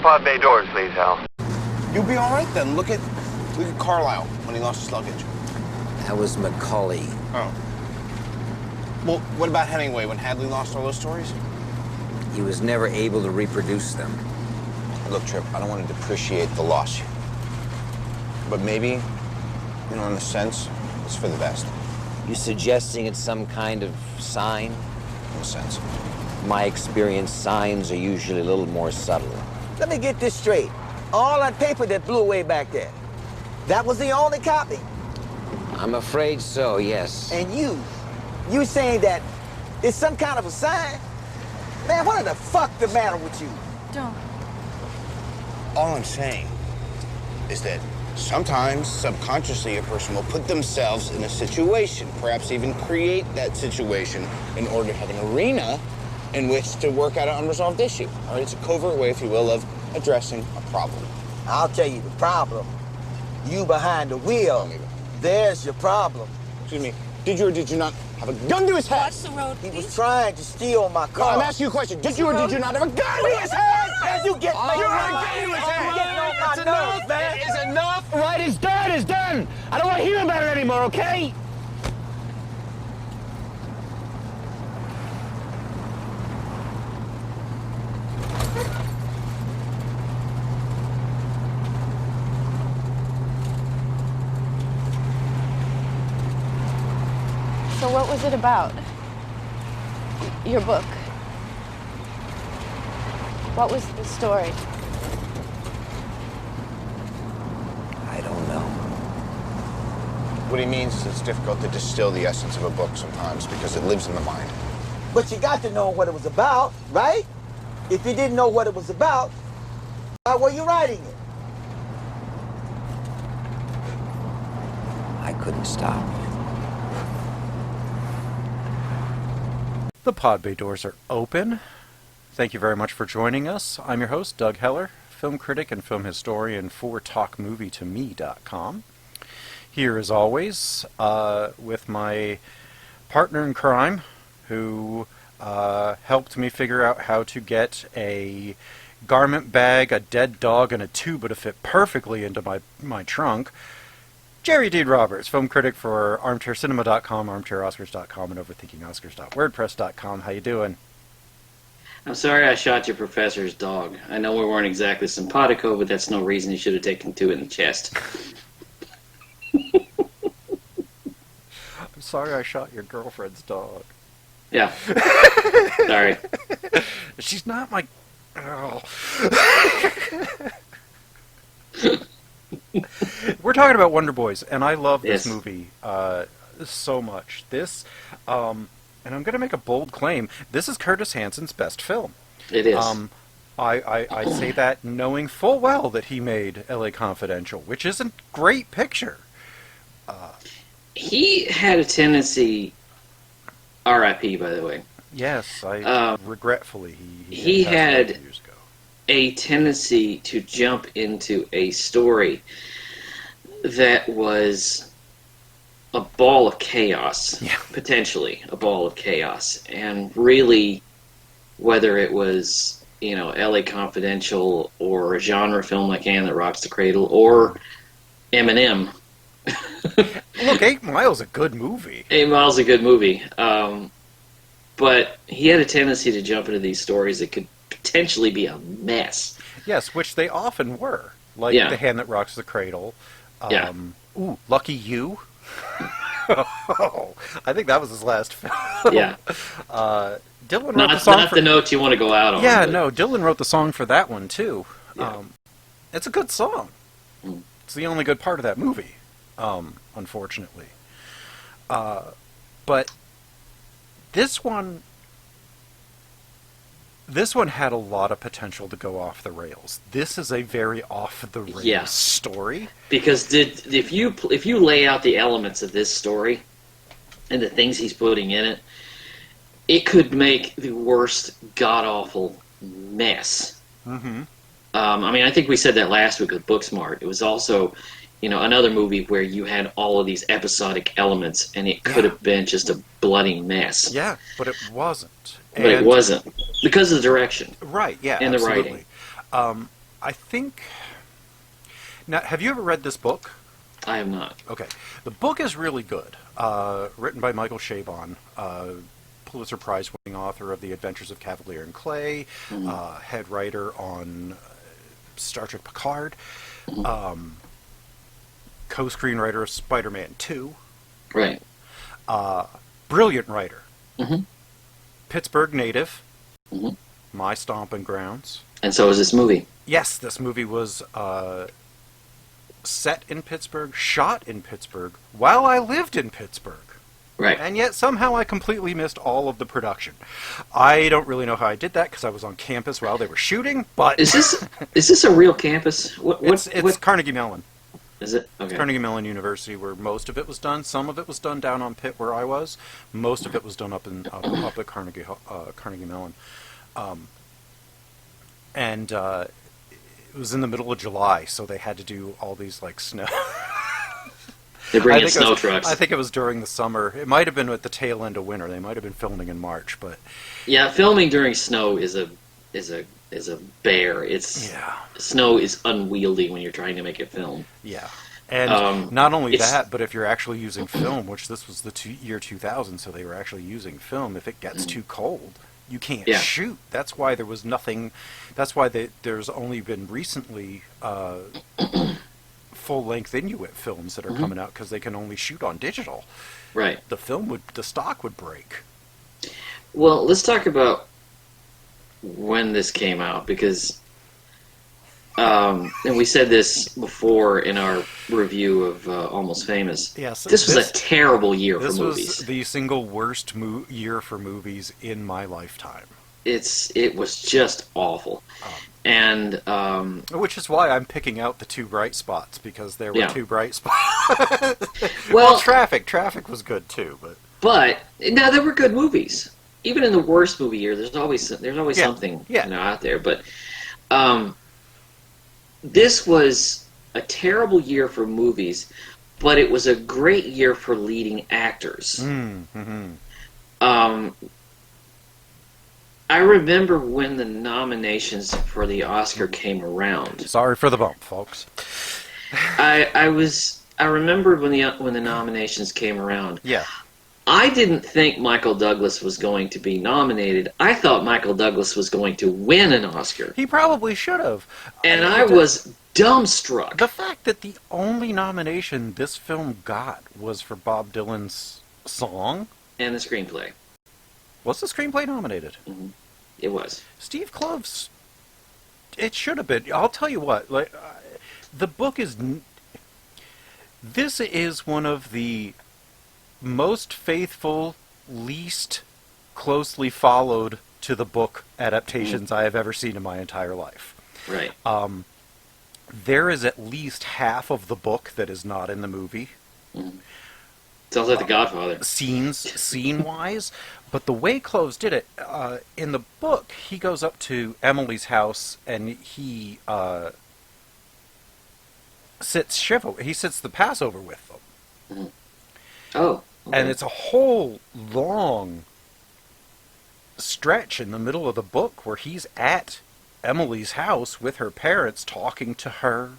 pod bay doors, please, Hal. You'll be all right then. Look at Carlisle when he lost his luggage. That was Macaulay. Oh. Well, what about Hemingway when Hadley lost all those stories? He was never able to reproduce them. Look, Trip, I don't want to depreciate the loss. But maybe, in a sense, it's for the best. You suggesting it's some kind of sign? In a sense. In my experience, signs are usually a little more subtle. Let me get this straight. All that paper that blew away back there, that was the only copy? I'm afraid so, yes. And you saying that it's some kind of a sign? Man, what the fuck the matter with you? Don't. All I'm saying is that sometimes, subconsciously, a person will put themselves in a situation, perhaps even create that situation in order to have an arena in which to work out an unresolved issue. All right, it's a covert way, if you will, of addressing a problem. I'll tell you the problem. You behind the wheel. There's your problem. Excuse me, did you or did you not have a gun to his head? Watch the road, He please. was trying to steal my No, car. I'm asking you a question. Did you or did you not have a gun to his head? Man, you get You had a gun to his head. You're getting on my nerves, man. It's enough. Right, it's done. It's done. I don't want to hear about it anymore, okay? So what was it about? Your book. What was the story? I don't know. What he means is it's difficult to distill the essence of a book sometimes because it lives in the mind. But you got to know what it was about, right? If you didn't know what it was about, why were you writing it? I couldn't stop. The pod bay doors are open. Thank you very much for joining us. I'm your host, Doug Heller, film critic and film historian for TalkMovieToMe.com. Here, as always, with my partner in crime, who helped me figure out how to get a garment bag, a dead dog, and a tuba to fit perfectly into my trunk. Jerry Dean Roberts, film critic for ArmchairCinema.com, ArmchairOscars.com, and OverThinkingOscars.wordpress.com. How you doing? I'm sorry I shot your professor's dog. I know we weren't exactly simpatico, but that's no reason you should have taken two in the chest. I'm sorry I shot your girlfriend's dog. Yeah. Sorry. She's not my... Oh. We're talking about Wonder Boys, and I love this movie so much. This, and I'm going to make a bold claim, this is Curtis Hanson's best film. It is. I say that knowing full well that he made L.A. Confidential, which is a great picture. He had a tendency, R.I.P. by the way. Yes, regretfully he had years ago. A tendency to jump into a story that was a ball of chaos, potentially a ball of chaos, and really, whether it was L.A. Confidential or a genre film like Hand That Rocks the Cradle or Eminem. Look, 8 Mile's a good movie. 8 Mile's a good movie, but he had a tendency to jump into these stories that could potentially be a mess. Yes, which they often were, like The Hand That Rocks the Cradle. Ooh, Lucky You. I think that was his last film. Yeah. Dylan wrote the song not the note you want to go out on. Yeah, but... no, Dylan wrote the song for that one, too. Yeah. It's a good song. It's the only good part of that movie, unfortunately. But this one had a lot of potential to go off the rails. This is a very off the rails story. Because if you lay out the elements of this story and the things he's putting in it, it could make the worst god-awful mess. Mm-hmm. I think we said that last week with Booksmart. It was also, another movie where you had all of these episodic elements, and it could have been just a bloody mess. Yeah, but it wasn't. But it wasn't. Because of the direction. Right, yeah, and absolutely. the writing. I think... Now, have you ever read this book? I am not. Okay. The book is really good. Written by Michael Chabon, Pulitzer Prize-winning author of The Adventures of Cavalier and Clay, head writer on Star Trek Picard, co-screenwriter of Spider-Man 2. Right. Brilliant writer. Mm-hmm. Pittsburgh native. Mm-hmm. My stomping grounds. And so is this movie. Yes, this movie was set in Pittsburgh, shot in Pittsburgh, while I lived in Pittsburgh. Right. And yet somehow I completely missed all of the production. I don't really know how I did that because I was on campus while they were shooting, but... Is this a real campus? It's Carnegie Mellon. Is it? Okay. Carnegie Mellon University, where most of it was done. Some of it was done down on Pitt, where I was. Most of it was done up at Carnegie Mellon. And it was in the middle of July, so they had to do all these like snow. They bring in snow trucks. I think it was during the summer. It might have been at the tail end of winter. They might have been filming in March, but yeah, filming during snow is a bear. Snow is unwieldy when you're trying to make it film. Yeah. And not only that, but if you're actually using film, which this was the year 2000, so they were actually using film, if it gets too cold, you can't shoot. That's why there was nothing. That's why there's only been recently full-length Inuit films that are coming out because they can only shoot on digital. Right. The stock would break. Well, let's talk about when this came out because, and we said this before in our review of Almost Famous. Yes, this was a terrible year for movies. This was the single worst year for movies in my lifetime. It was just awful, and which is why I'm picking out the two bright spots because there were two bright spots. well, Traffic was good too, but no, there were good movies. Even in the worst movie year, there's always something out there. But this was a terrible year for movies, but it was a great year for leading actors. I remember when the nominations for the Oscar came around. Sorry for the bump, folks. I remember when the nominations came around. Yeah. I didn't think Michael Douglas was going to be nominated. I thought Michael Douglas was going to win an Oscar. He probably should have. And I was dumbstruck. The fact that the only nomination this film got was for Bob Dylan's song. And the screenplay. Was the screenplay nominated? Mm-hmm. It was. Steve Klove's... It should have been. I'll tell you what. The book is... This is one of the most faithful, least closely followed to the book adaptations I have ever seen in my entire life. Right. There is at least half of the book that is not in the movie. Mm-hmm. Sounds like The Godfather. Scene-wise. But the way Kloves did it, in the book, he goes up to Emily's house and he sits the Passover with them. Mm-hmm. Oh. Okay. And it's a whole long stretch in the middle of the book where he's at Emily's house with her parents, talking to her,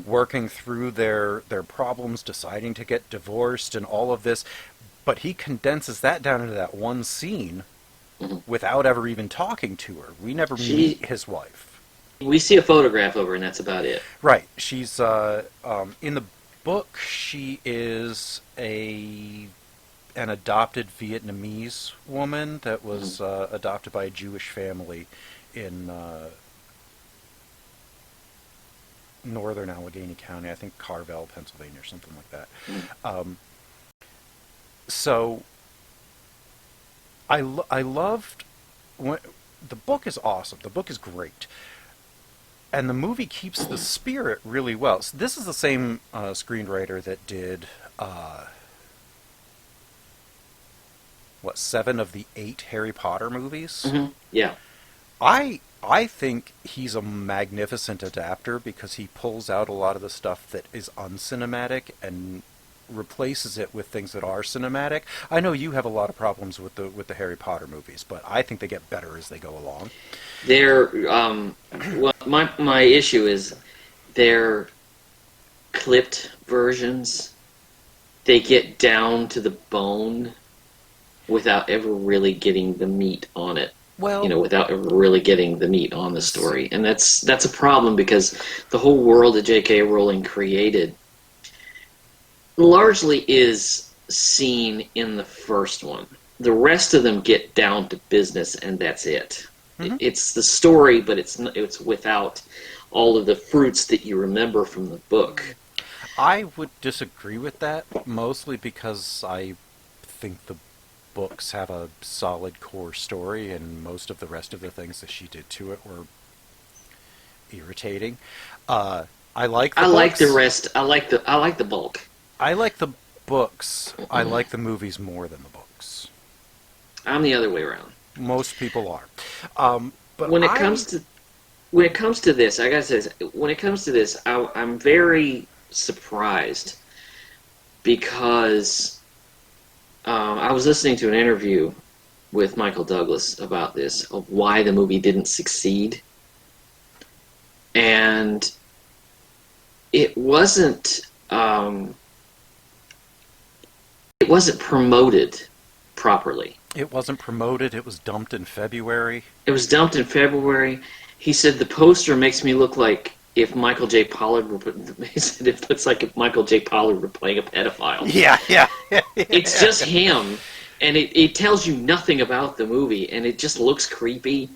working through their problems, deciding to get divorced and all of this. But he condenses that down into that one scene without ever even talking to her. We never meet his wife. We see a photograph of her, and that's about it. Right. She's in the book. She is an adopted Vietnamese woman that was adopted by a Jewish family in northern Allegheny County. I think Carvel, Pennsylvania, or something like that. So I loved the book is awesome. The book is great. And the movie keeps the spirit really well. So this is the same screenwriter that did 7 of the 8 Harry Potter movies? Mm-hmm. Yeah. I think he's a magnificent adapter because he pulls out a lot of the stuff that is uncinematic and replaces it with things that are cinematic. I know you have a lot of problems with the Harry Potter movies, but I think they get better as they go along. Well, my issue is they're clipped versions. They get down to the bone without ever really getting the meat on it. Well, Without ever really getting the meat on the story, and that's a problem because the whole world that J.K. Rowling created largely is seen in the first one. The rest of them get down to business, and that's it. Mm-hmm. It's the story, but it's without all of the fruits that you remember from the book. I would disagree with that, mostly because I think the books have a solid core story, and most of the rest of the things that she did to it were irritating. I like the rest. I like the bulk. I like the books. Mm-hmm. I like the movies more than the books. I'm the other way around. Most people are. But when it comes to this, I gotta say this, when it comes to this, I'm very surprised because I was listening to an interview with Michael Douglas about this, of why the movie didn't succeed, and it wasn't promoted properly. it wasn't promoted. It was dumped in February. He said the poster makes me look like if Michael J. Pollard were he said it looks like if Michael J. Pollard were playing a pedophile. Yeah. It's just him, and it tells you nothing about the movie, and it just looks creepy.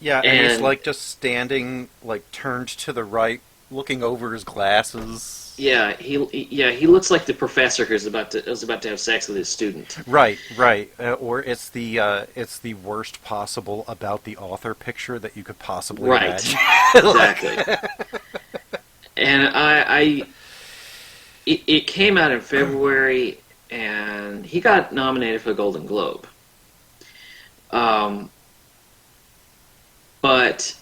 Yeah, and he's like just standing, like turned to the right, looking over his glasses. Yeah, he looks like the professor who's about to have sex with his student. Right. Or it's the worst possible about the author picture that you could possibly imagine. Exactly. And it came out in February, and he got nominated for the Golden Globe. But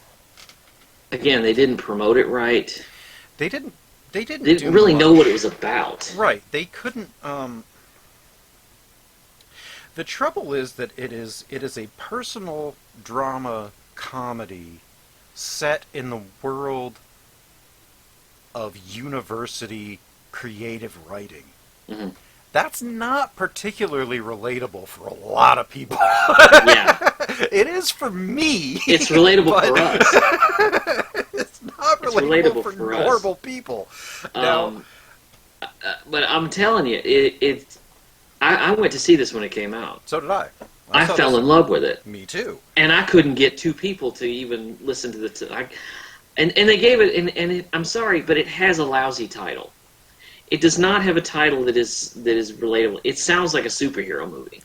again, they didn't promote it right. They didn't really know what it was about. Right. They couldn't. The trouble is that it is a personal drama comedy set in the world of university creative writing. Mm-hmm. That's not particularly relatable for a lot of people. Yeah. It is for me. It's relatable for us. It's not relatable for normal people. But I'm telling you, I went to see this when it came out. So did I. I fell in love with it. Me too. And I couldn't get two people to even listen to the... And they gave it... And I'm sorry, but it has a lousy title. It does not have a title that is relatable. It sounds like a superhero movie.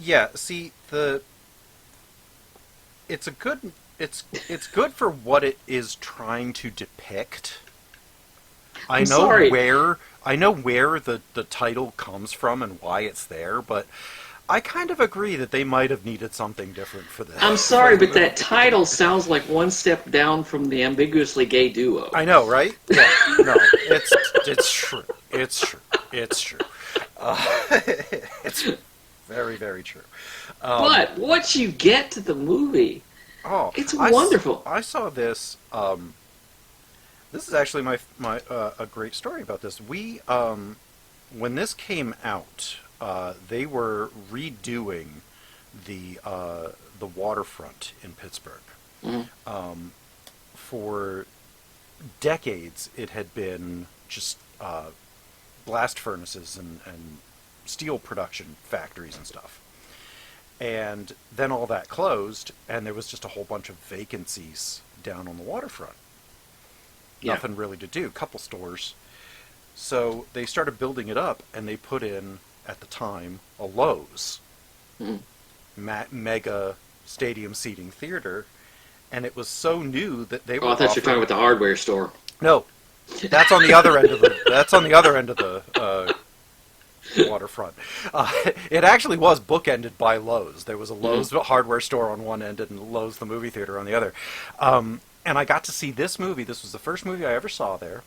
Yeah, see, it's good for what it is trying to depict. I know where the title comes from and why it's there, but I kind of agree that they might have needed something different for this. I'm sorry, but that title sounds like one step down from the ambiguously gay duo. I know, right? Yeah, no, it's true. It's true. It's very, very true. But what you get to the movie, it's wonderful. I saw this. This is actually my a great story about this. We when this came out, they were redoing the waterfront in Pittsburgh. Mm-hmm. For decades, it had been just blast furnaces and steel production factories and stuff. And then all that closed, and there was just a whole bunch of vacancies down on the waterfront. Yeah. Nothing really to do, couple stores. So they started building it up, and they put in, at the time, a Lowe's. Mm-hmm. Mega stadium seating theater, and it was so new that they were I thought you were talking about the hardware store. No. That's on the other end of the waterfront. It actually was bookended by Lowe's. There was a Lowe's hardware store on one end and Lowe's the movie theater on the other. And I got to see this movie. This was the first movie I ever saw there.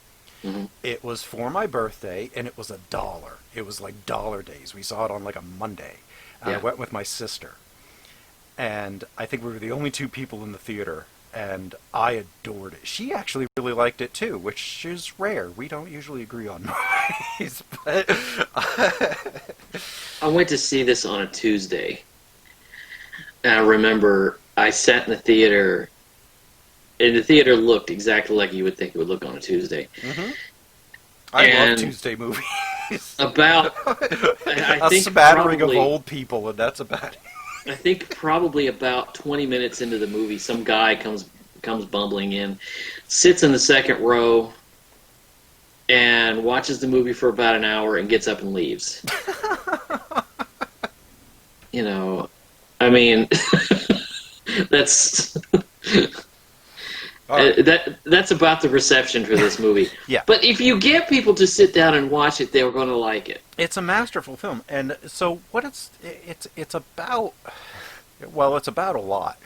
It was for my birthday, and it was $1. It was like dollar days. We saw it on like a Monday. And I went with my sister. And I think we were the only 2 people in the theater, and I adored it. She actually really liked it too, which is rare. We don't usually agree on movies. But I went to see this on a Tuesday. And I remember I sat in the theater, and the theater looked exactly like you would think it would look on a Tuesday. I love Tuesday movies. About a smattering of old people, and that's about it. I think probably about 20 minutes into the movie, some guy comes bumbling in, sits in the second row, and watches the movie for about an hour and gets up and leaves. You know, I mean, that's that's about the reception for this movie. Yeah. But if you get people to sit down and watch it, they're going to like it. It's a masterful film, and so what it's about. Well, it's about a lot.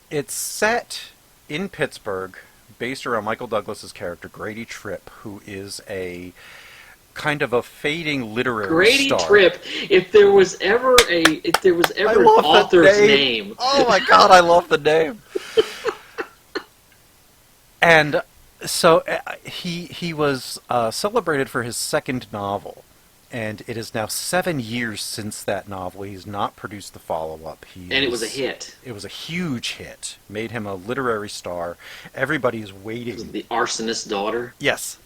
It's set in Pittsburgh, based around Michael Douglas's character Grady Tripp, who is a kind of a fading literary Grady star. Tripp. If there was ever an author's name. Oh my God, I love the name. And so he was celebrated for his second novel, and it is now 7 years since that novel. He's not produced the follow-up. And it was a hit. It was a huge hit. Made him a literary star. Everybody is waiting. The Arsonist daughter. Yes.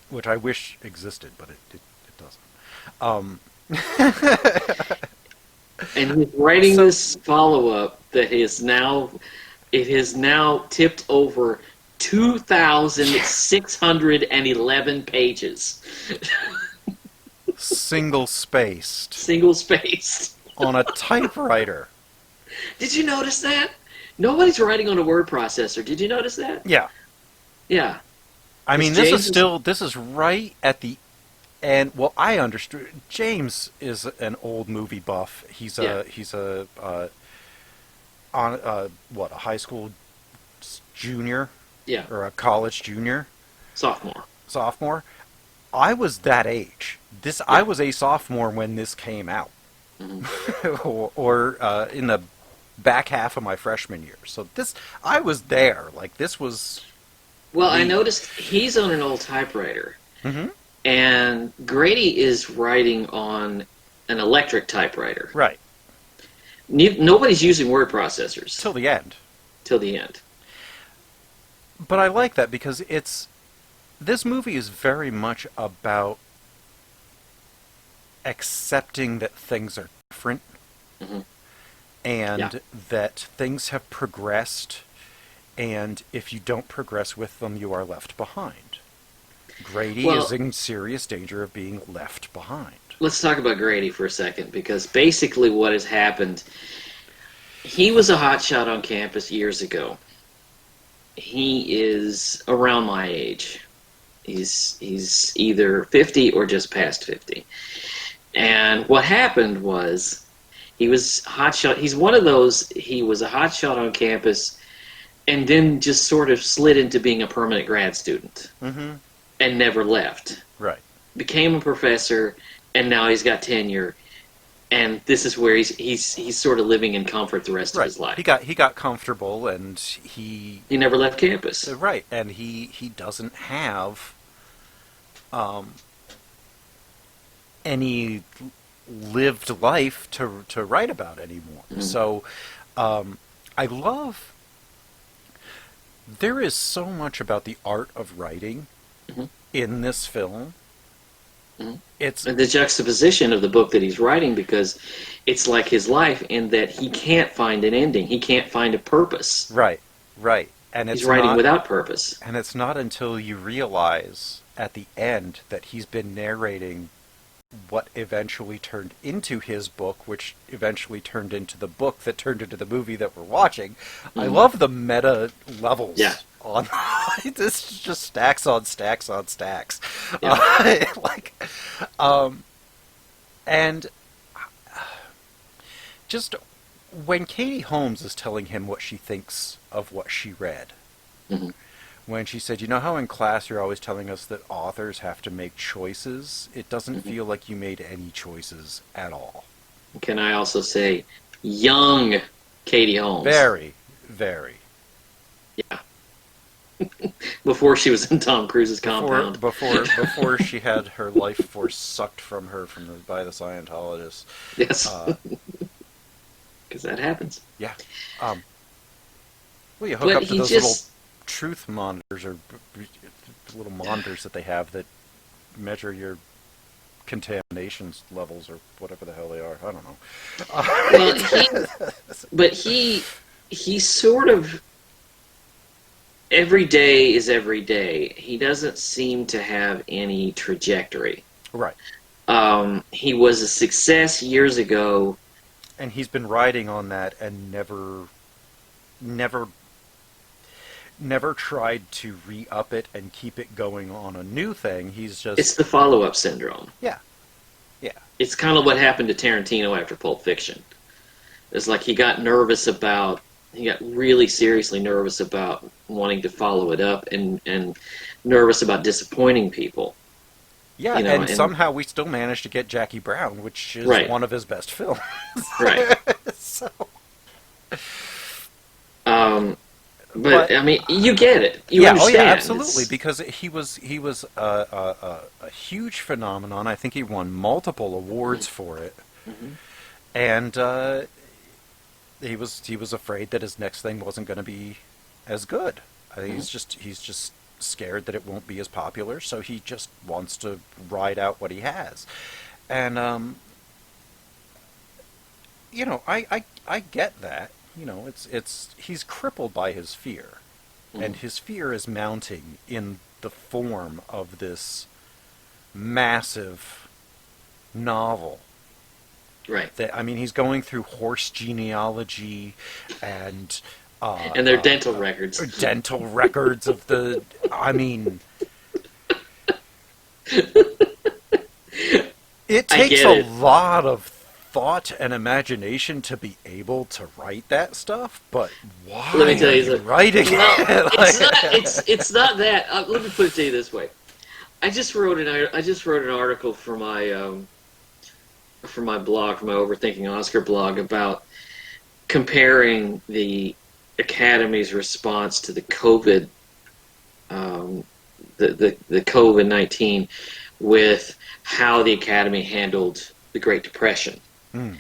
Which I wish existed, but it doesn't. And he's writing this follow-up that is now... It has now tipped over 2,611 pages. Single-spaced. Single-spaced. On a typewriter. Did you notice that? Nobody's writing on a word processor. Did you notice that? Yeah. Yeah. I mean, this is right at the end. Well, I understood. James is an old movie buff. He's a high school junior? Yeah. Or a college junior? Sophomore. I was that age. I was a sophomore when this came out. or in the back half of my freshman year. So I was there. Like, this was... Well, I noticed he's on an old typewriter. And Grady is writing on an electric typewriter. Right. Nobody's using word processors. Till the end. But I like that because this movie is very much about accepting that things are different and that things have progressed, and if you don't progress with them, you are left behind. Grady is in serious danger of being left behind. Let's talk about Grady for a second, because basically what has happened, he was a hotshot on campus years ago. He is around my age. He's either 50 or just past 50. And what happened was he was hotshot. He's one of those, he was a hotshot on campus and then just sort of slid into being a permanent grad student and never left. Right. Became a professor, and now he's got tenure. And this is where he's sort of living in comfort the rest of his life. He got comfortable, and he never left campus. Right, and he doesn't have any lived life to write about anymore. So I love. There is so much about the art of writing in this film. It's and the juxtaposition of the book that he's writing, because it's like his life in that he can't find an ending. He can't find a purpose. Right. And he's writing without purpose. And it's not until you realize at the end that he's been narrating what eventually turned into his book, which eventually turned into the book that turned into the movie that we're watching. I love the meta levels. Yeah. On this is just stacks on stacks on stacks. Yeah. And just when Katie Holmes is telling him what she thinks of what she read, when she said, "You know how in class you're always telling us that authors have to make choices? It doesn't feel like you made any choices at all." Can I also say, young Katie Holmes? Very, very. Yeah. Before she was in Tom Cruise's compound. Before she had her life force sucked from her by the Scientologists. Yes. Because that happens. Yeah. Well, you hook up to those little truth monitors or little monitors that they have that measure your contamination levels or whatever the hell they are. I don't know. Well, he sort of, every day is every day. He doesn't seem to have any trajectory. Right. He was a success years ago. And he's been riding on that and never tried to re-up it and keep it going on a new thing. He's just... It's the follow-up syndrome. Yeah. Yeah. It's kind of what happened to Tarantino after Pulp Fiction. It's like he got really seriously nervous about wanting to follow it up and nervous about disappointing people. Yeah, you know, and somehow we still managed to get Jackie Brown, which is one of his best films. Right. So... But I mean, you get it. You understand. Oh yeah, absolutely. Because he was a huge phenomenon. I think he won multiple awards for it, and he was afraid that his next thing wasn't going to be as good. I think he's just scared that it won't be as popular, so he just wants to ride out what he has, and I get that. He's crippled by his fear, and his fear is mounting in the form of this massive novel. Right. He's going through horse genealogy and their dental records. Dental records of the. It takes a lot of thought and imagination to be able to write that stuff, but why let me tell you are you writing it? It's not that. Let me put it to you this way. I just wrote an article for my blog, for my Overthinking Oscar blog, about comparing the Academy's response to the COVID, the COVID-19, with how the Academy handled the Great Depression. And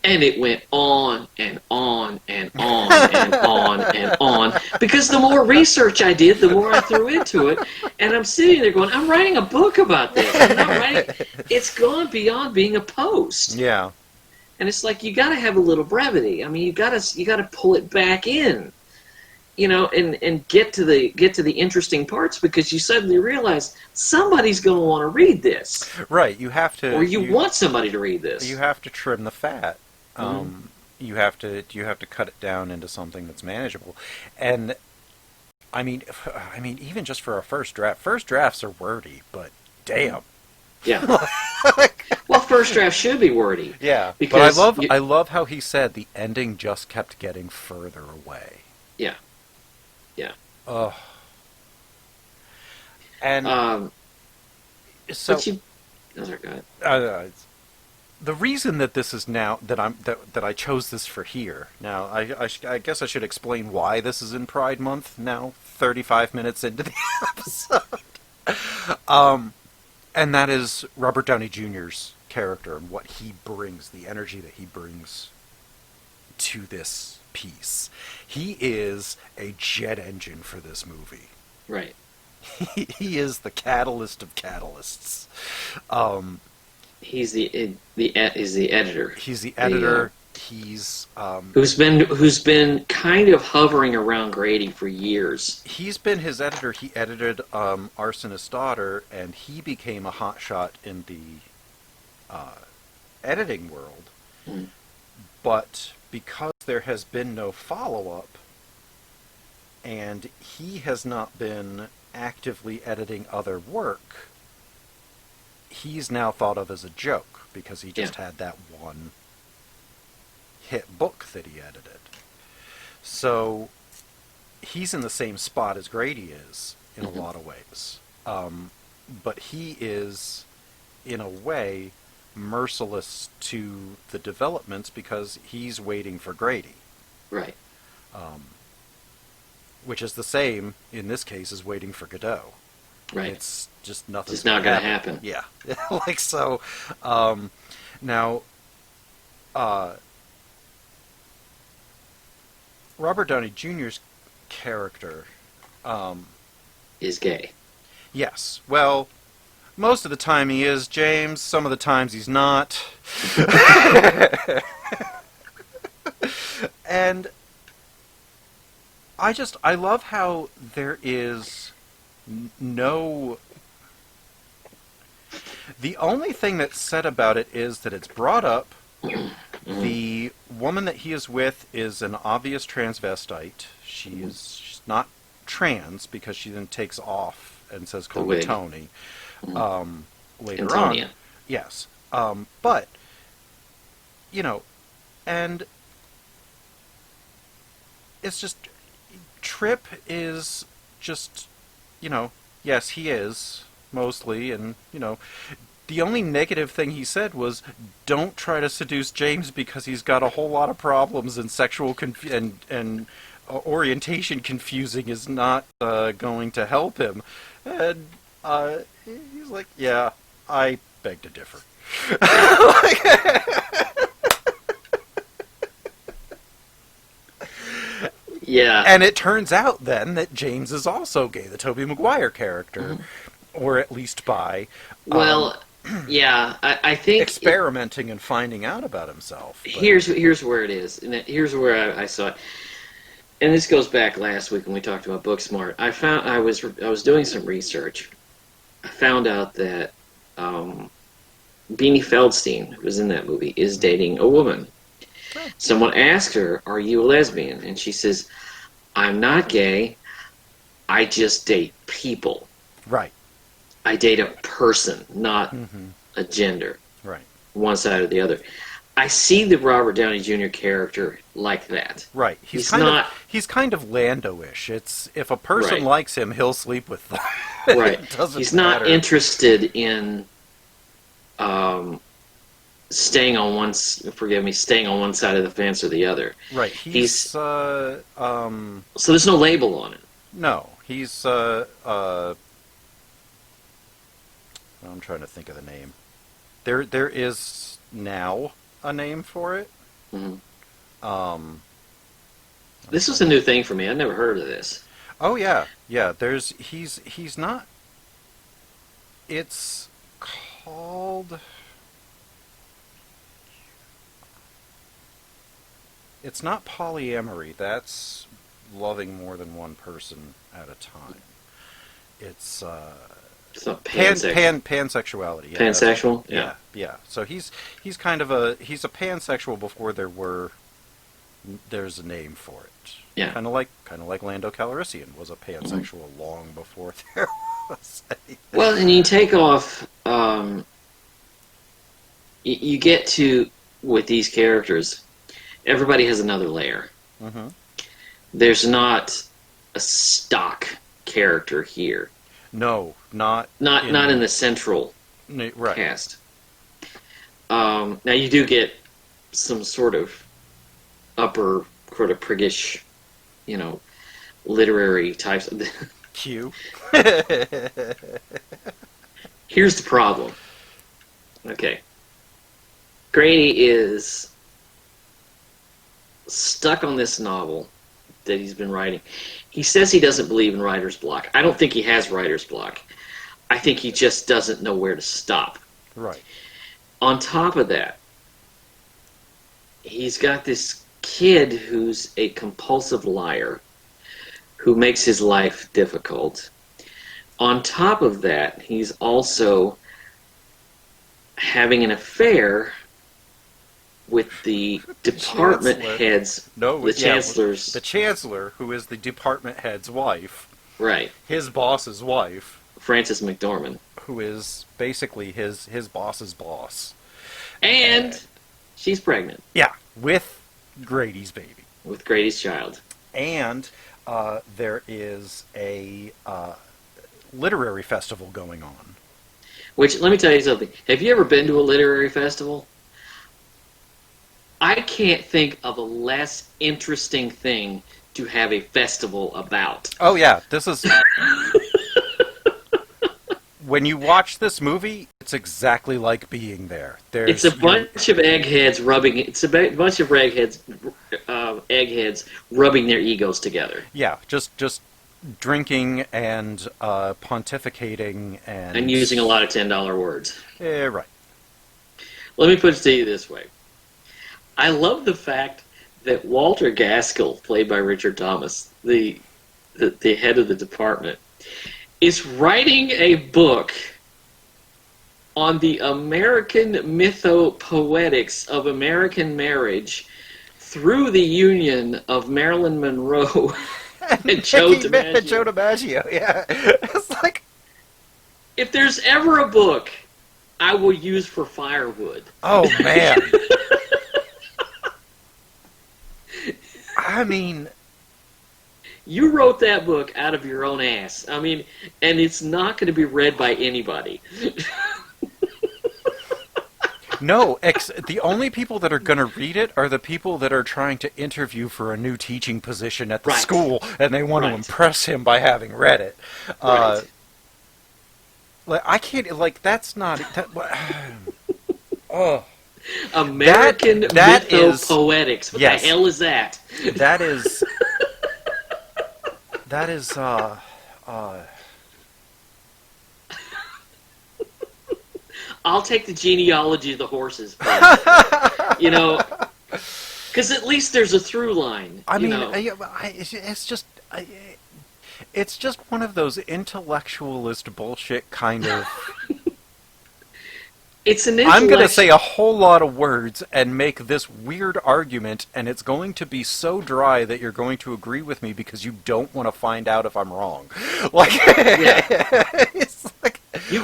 and it went on and on and on and on and on, because the more research I did, the more I threw into it, and I'm sitting there going, I'm writing a book about this. I'm not writing. It's gone beyond being a post. Yeah. And it's like, you got to have a little brevity. I mean, you got to pull it back in, and get to the interesting parts, because you suddenly realize somebody's going to want to read this. Right. You have to, or you want somebody to read this. You have to trim the fat. You have to cut it down into something that's manageable. And I mean, even just for a first drafts are wordy, but damn. Yeah. Well, first draft should be wordy. Yeah. Because but I love how he said the ending just kept getting further away. Yeah. Yeah. Ugh. And so the reason that this is now that I chose this for here. Now, I guess I should explain why this is in Pride Month now, 35 minutes into the episode. And that is Robert Downey Jr.'s character and what he brings, the energy that he brings to this piece. He is a jet engine for this movie. Right. He is the catalyst of catalysts. He's the editor. He's the editor. He's who's been kind of hovering around Grady for years. He's been his editor. He edited Arsonist's Daughter, and he became a hotshot in the editing world. But because there has been no follow-up, and he has not been actively editing other work, he's now thought of as a joke, because he just had that one hit book that he edited. So he's in the same spot as Grady is in a lot of ways. But he is, in a way, merciless to the developments because he's waiting for Grady. Right. Which is the same, in this case, as waiting for Godot. Right. It's just nothing's It's not going to happen. Yeah. Like, so, now, Robert Downey Jr.'s character, Is gay. yes, well, most of the time he is, James. Some of the times he's not. And I love how there is no... The only thing that's said about it is that it's brought up. The woman that he is with is an obvious transvestite. She's not trans because she then takes off and says, "Call me Tony." Later Antonia. on, yes. But and it's just Trip is just yes, he is mostly, and the only negative thing he said was, "Don't try to seduce James because he's got a whole lot of problems, and sexual and orientation confusing is not going to help him." And he's like, "Yeah, I beg to differ." Yeah. And it turns out then that James is also gay, the Tobey Maguire character, or at least bi. Well, yeah, I think experimenting and finding out about himself. But... Here's where it is, and here's where I saw it. And this goes back last week when we talked about Booksmart. I was doing some research. I found out that Beanie Feldstein, who was in that movie, is dating a woman. Someone asked her, "Are you a lesbian?" And she says, "I'm not gay. I just date people. Right. I date a person, not a gender. Right. One side or the other." I see the Robert Downey Jr. character like that. Right. He's kind of Lando-ish. It's if a person likes him, he'll sleep with them. Right. He's not interested in staying on one side of the fence or the other. Right. So there's no label on it. No. He's I'm trying to think of the name. There is now a name for it. Mm-hmm. This was a new thing for me. I'd never heard of this. Oh yeah, yeah. He's not. It's called. It's not polyamory. That's loving more than one person at a time. It's not pansexuality. Yeah, pansexual. Yeah. So he's a pansexual before there's a name for it. Yeah. Kind of like Lando Calrissian was a pansexual long before there was anything. Well, and you take off. You get to with these characters. Everybody has another layer. Mm-hmm. There's not a stock character here. No, not in the central cast. Now you do get some sort of upper sort of priggish, literary types. Q. Here's the problem. Okay. Grady is stuck on this novel that he's been writing. He says he doesn't believe in writer's block. I don't think he has writer's block. I think he just doesn't know where to stop. Right. On top of that, he's got this kid who's a compulsive liar who makes his life difficult. On top of that, he's also having an affair with the department heads. The chancellor, who is the department head's wife. Right. His boss's wife. Frances McDormand. Who is basically his boss's boss. And she's pregnant. Yeah, with Grady's baby. With Grady's child. And there is a literary festival going on. Which, let me tell you something. Have you ever been to a literary festival? I can't think of a less interesting thing to have a festival about. Oh yeah, this is... When you watch this movie, it's exactly like being there. It's a bunch of eggheads rubbing. It's a bunch of eggheads rubbing their egos together. Yeah, just drinking and pontificating and using a lot of $10 words. Right. Let me put it to you this way. I love the fact that Walter Gaskell, played by Richard Thomas, the head of the department, is writing a book on the American mythopoetics of American marriage through the union of Marilyn Monroe and Joe DiMaggio. Yeah. It's like, if there's ever a book I will use for firewood. Oh, man. I mean... You wrote that book out of your own ass. I mean, and it's not going to be read by anybody. No, the only people that are going to read it are the people that are trying to interview for a new teaching position at the school, and they want to impress him by having read it. Like, I can't, like, that's not... Oh. American mythopoetics. What the hell is that? That is... That is, I'll take the genealogy of the horses, you know, because at least there's a through line. I mean, it's just one of those intellectualist bullshit kind of... It's an I'm going to say a whole lot of words and make this weird argument, and it's going to be so dry that you're going to agree with me because you don't want to find out if I'm wrong. Like, it's like,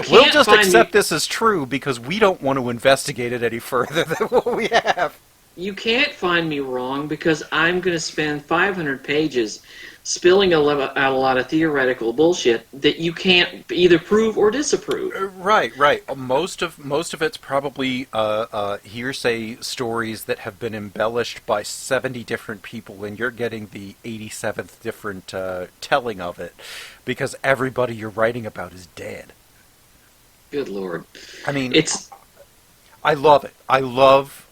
we'll just accept this as true because we don't want to investigate it any further than what we have. You can't find me wrong because I'm going to spend 500 pages spilling out a lot of theoretical bullshit that you can't either prove or disapprove. Right. Most of it's probably hearsay stories that have been embellished by 70 different people, and you're getting the 87th different telling of it because everybody you're writing about is dead. Good Lord. I mean, I love it. I love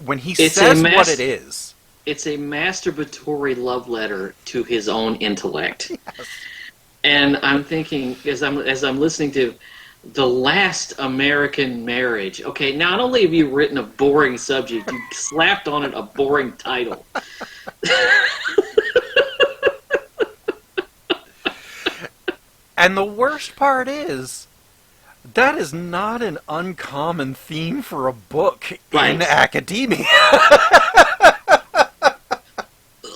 when he says what it is. It's a masturbatory love letter to his own intellect. Yes. And I'm thinking, as I'm listening to The Last American Marriage, okay, not only have you written a boring subject, you slapped on it a boring title. And the worst part is, that is not an uncommon theme for a book in academia.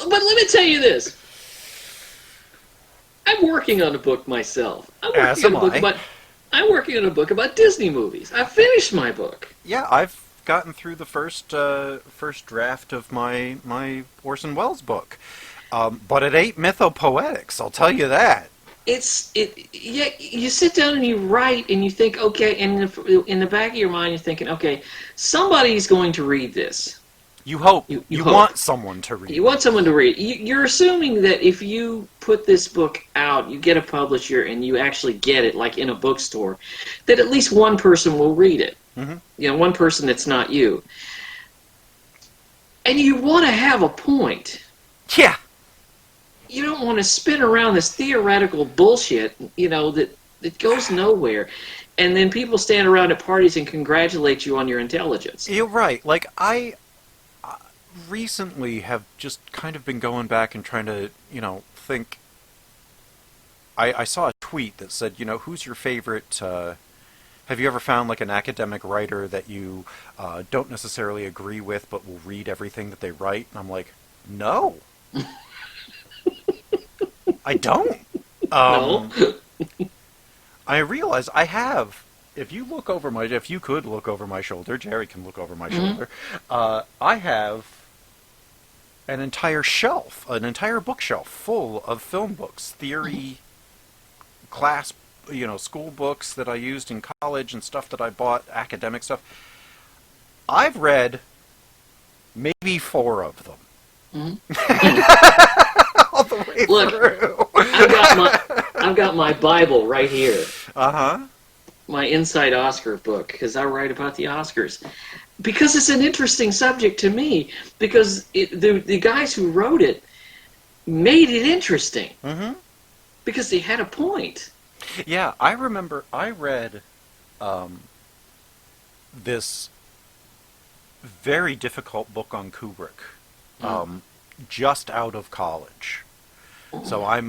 But let me tell you this. I'm working on a book myself. I'm working on a book about Disney movies. I finished my book. Yeah, I've gotten through the first draft of my Orson Welles book. But it ain't mythopoetics, I'll tell you that. Yeah, you sit down and you write and you think, okay, and in the back of your mind you're thinking, okay, somebody's going to read this. You hope. You want someone to read it. You want someone to read it. You're assuming that if you put this book out, you get a publisher, and you actually get it, like in a bookstore, that at least one person will read it. Mm-hmm. You know, one person that's not you. And you want to have a point. Yeah. You don't want to spin around this theoretical bullshit, you know, that goes nowhere. And then people stand around at parties and congratulate you on your intelligence. You're right. Like, I recently have just kind of been going back and trying to, you know, think. I saw a tweet that said, you know, who's your favorite, have you ever found like an academic writer that you don't necessarily agree with but will read everything that they write? And I'm like, no. I don't. No. I realize I have. If you could look over my shoulder, Jerry can look over my shoulder. I have an entire shelf, an entire bookshelf full of film books, theory, class, school books that I used in college and stuff that I bought, academic stuff. I've read maybe 4 of them. All the way Look, through. I've got my Bible right here. Uh-huh. My Inside Oscar book, because I write about the Oscars. Because it's an interesting subject to me. Because the guys who wrote it made it interesting. Mm-hmm. Because they had a point. Yeah, I remember I read this very difficult book on Kubrick just out of college. So I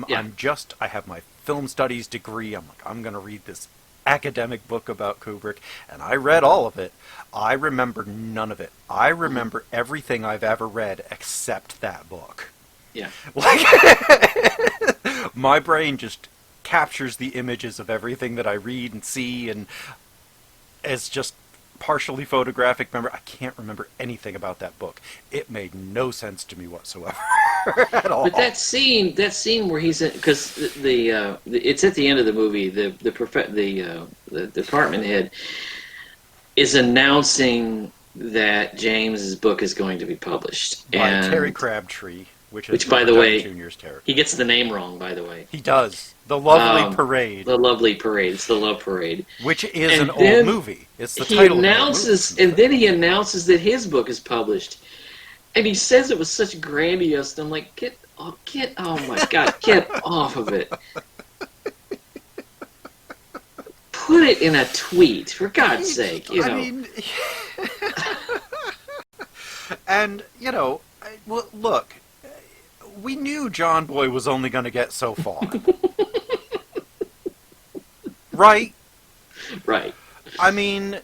have my film studies degree. I'm like, I'm going to read this academic book about Kubrick, and I read all of it. I remember none of it. I remember everything I've ever read except that book. Yeah. Like, my brain just captures the images of everything that I read and see, and it's just partially photographic memory. I can't remember anything about that book. It made no sense to me whatsoever at all. But that scene where he's in, because it's at the end of the movie. The department head is announcing that James's book is going to be published By Terry Crabtree, which by the way, Jr.'s character. He gets the name wrong, by the way. He does. The Lovely Parade. The Lovely Parade. It's the Love Parade. Which is an old movie. It's the title of the movie. And then he announces that his book is published. And he says it was such grandiose. And I'm like, oh my God, get off of it. Put it in a tweet, for God's sake. I mean, and, well, look, we knew John Boy was only going to get so far. Right? Right. I mean,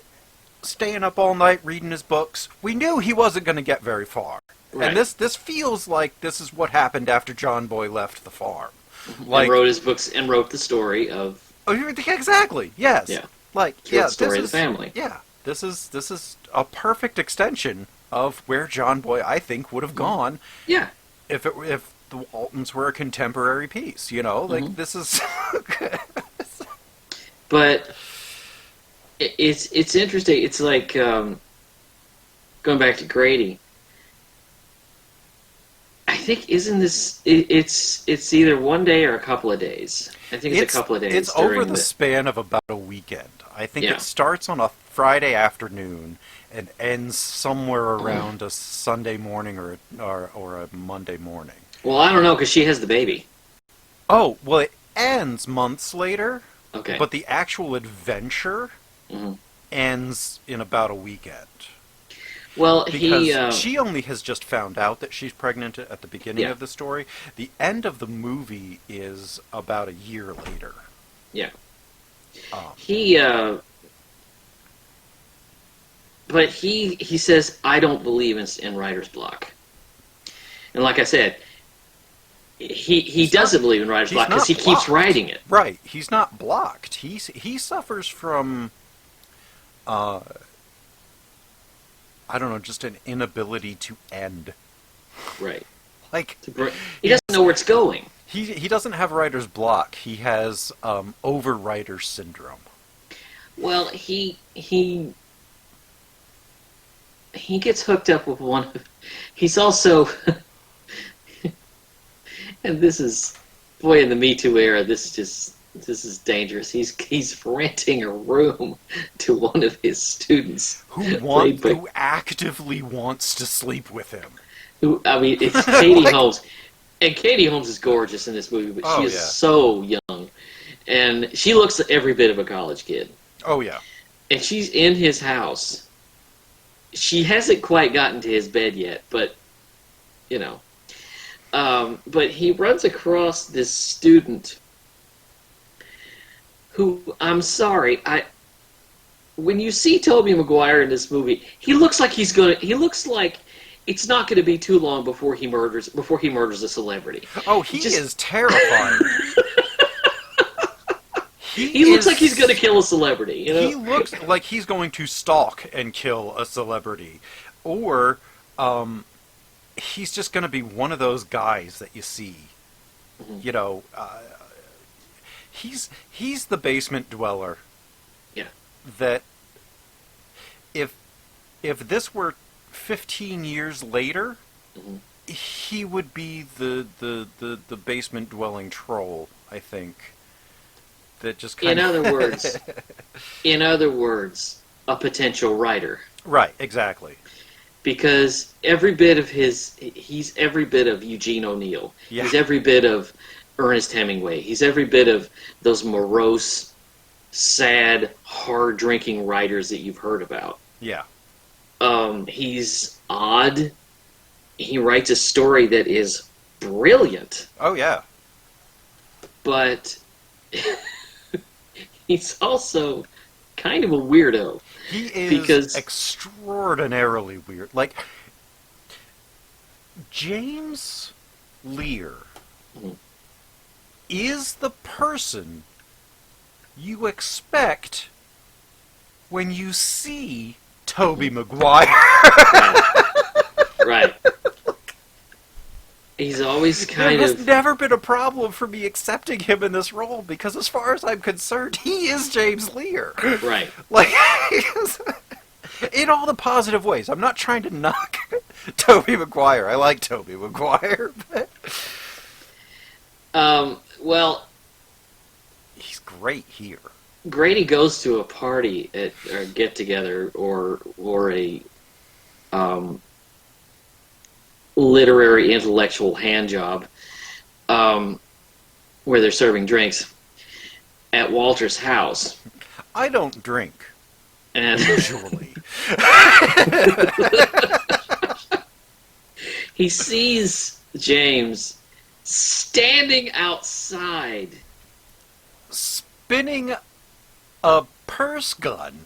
staying up all night reading his books, we knew he wasn't going to get very far. Right. And this feels like this is what happened after John Boy left the farm. Like, and wrote his books and wrote the story of... Oh, exactly. Yes. Yeah. The story of the family. Yeah. This is a perfect extension of where John Boy, I think, would have gone. Yeah. If the Waltons were a contemporary piece, this is. But it's interesting. It's like going back to Grady. I think it's either one day or a couple of days. I think it's a couple of days. It's over the span of about a weekend. I think it starts on a Friday afternoon and ends somewhere around a Sunday morning or a Monday morning. Well, I don't know, because she has the baby. Oh, well, it ends months later. Okay. But the actual adventure ends in about a weekend. Well, because she only has just found out that she's pregnant at the beginning of the story. The end of the movie is about a year later. Yeah. But he says, I don't believe in writer's block. And like I said, he doesn't believe in writer's block because he keeps writing it. Right. He's not blocked. He suffers from, I don't know, just an inability to end. Right. Like, he doesn't know where it's going. He doesn't have writer's block. He has overwriter syndrome. Well, he gets hooked up with one of... He's also... and this is... Boy, in the Me Too era, this is dangerous. He's renting a room to one of his students. Who actively wants to sleep with him. It's Katie Holmes. And Katie Holmes is gorgeous in this movie, but she is so young. And she looks every bit of a college kid. Oh, yeah. And she's in his house. She hasn't quite gotten to his bed yet, but, but he runs across this student who, I'm sorry, when you see Tobey Maguire in this movie, he looks like it's not going to be too long before he murders a celebrity. Oh, he is terrifying. He looks like he's going to kill a celebrity. He looks like he's going to stalk and kill a celebrity. Or he's just going to be one of those guys that you see. You know, he's the basement dweller. Yeah. That if this were 15 years later, he would be the basement dwelling troll, I think. That just kind in other words, a potential writer. Right, exactly. Because he's every bit of Eugene O'Neill. Yeah. He's every bit of Ernest Hemingway. He's every bit of those morose, sad, hard-drinking writers that you've heard about. Yeah. He's odd. He writes a story that is brilliant. Oh, yeah. But he's also kind of a weirdo. He is extraordinarily weird. Like, James Lear is the person you expect when you see Tobey Maguire. Right. He's always There has never been a problem for me accepting him in this role because, as far as I'm concerned, he is James Lear. Right. Like, in all the positive ways. I'm not trying to knock Tobey Maguire. I like Tobey Maguire, but well, he's great here. Grady goes to a party at or get together or a literary intellectual hand job where they're serving drinks at Walter's house. I don't drink. And usually. He sees James standing outside spinning a purse gun.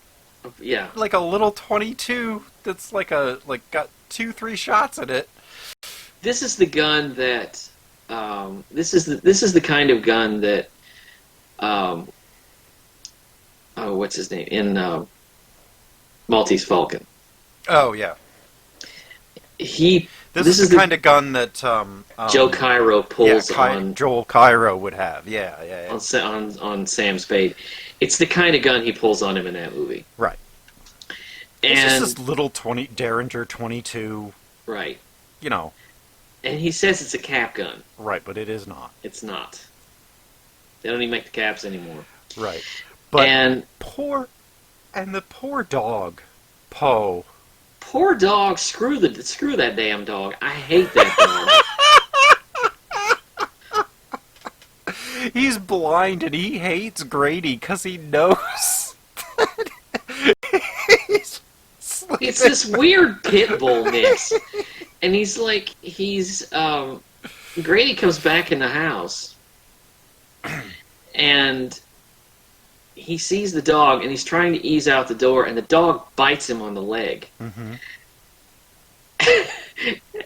Yeah. Like a little 22 that's got 2-3 shots in it. This is the gun that this is the kind of gun that what's his name in Maltese Falcon. Oh yeah. This is the kind of gun that Joe Cairo pulls on. Joel Cairo would have. Yeah. On Sam Spade. It's the kind of gun he pulls on him in that movie. Right. And it's just this little Derringer 22. Right. You know. And he says it's a cap gun. Right, but it is not. It's not. They don't even make the caps anymore. Right. But and the poor dog, Poe. Poor dog, screw that damn dog. I hate that dog. He's blind and he hates Grady because he knows that he's sleeping. It's this weird pit bull mix. And Grady comes back in the house and he sees the dog and he's trying to ease out the door and the dog bites him on the leg. Mm-hmm.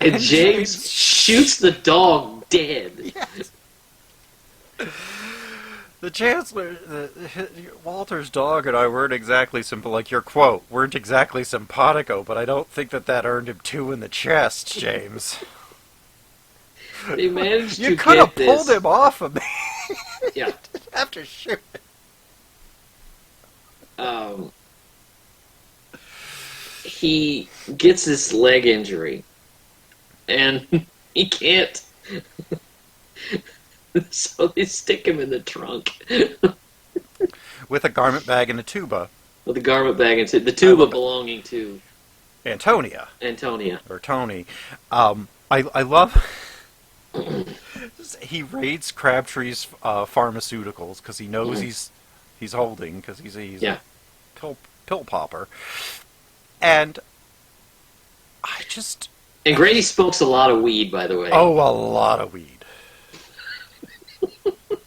And James shoots the dog dead. Yes. The Chancellor, Walter's dog and I weren't exactly like your quote, weren't exactly simpatico, but I don't think that earned him 2 in the chest, James. They managed to You could have get pulled this. him off of me. Yeah. After shooting. He gets this leg injury, and he can't. So they stick him in the trunk With a garment bag and a tuba. with a garment bag and the tuba belonging to Antonia. Antonia. Or Tony. I love... he raids Crabtree's pharmaceuticals because he knows he's holding, because he's a pill popper. And I just... And Grady smokes a lot of weed, by the way. Oh, a lot of weed.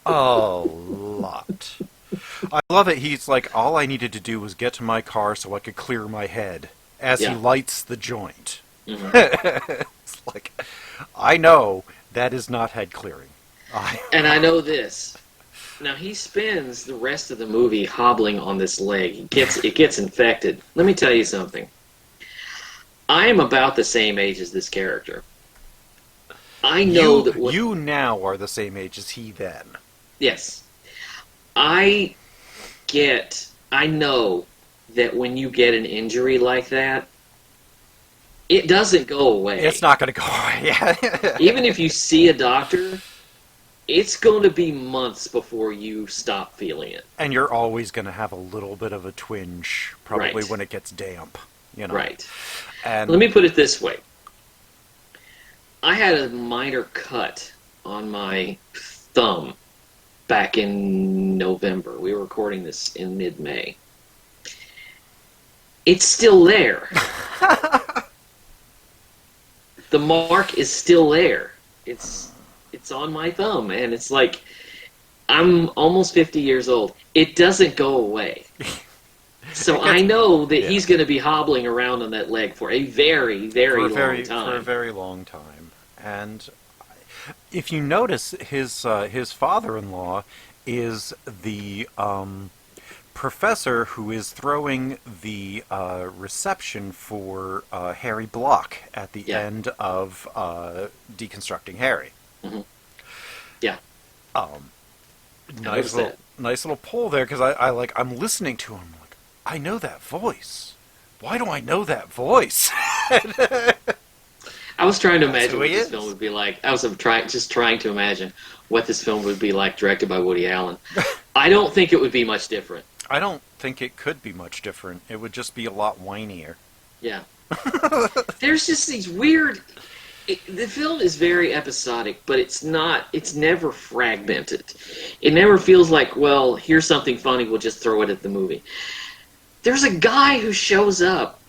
A lot. I love it. He's like, all I needed to do was get to my car so I could clear my head as he lights the joint. Mm-hmm. It's like, I know that is not head clearing. And I know this. Now, he spends the rest of the movie hobbling on this leg. It gets infected. Let me tell you something. I am about the same age as this character. I know that you now are the same age as he then. Yes. I know that when you get an injury like that, it doesn't go away. It's not going to go away. Even if you see a doctor, it's going to be months before you stop feeling it. And you're always going to have a little bit of a twinge, probably Right. when it gets damp. You know? Right. And Let me put it this way. I had a minor cut on my thumb back in November. We were recording this in mid-May. It's still there. The mark is still there. It's on my thumb, and it's like, I'm almost 50 years old. It doesn't go away. So I know that he's going to be hobbling around on that leg for a very, very long time. For a very long time. And if you notice, his father-in-law is the professor who is throwing the reception for Harry Block at the end of Deconstructing Harry. Mm-hmm. Yeah. Nice little pull there, because I'm listening to him like, I know that voice. Why do I know that voice? I was trying to imagine what this film would be like. I was trying to imagine what this film would be like, directed by Woody Allen. I don't think it would be much different. I don't think it could be much different. It would just be a lot whinier. Yeah. There's just these weird... the film is very episodic, but it's never fragmented. It never feels like, well, here's something funny, we'll just throw it at the movie. There's a guy who shows up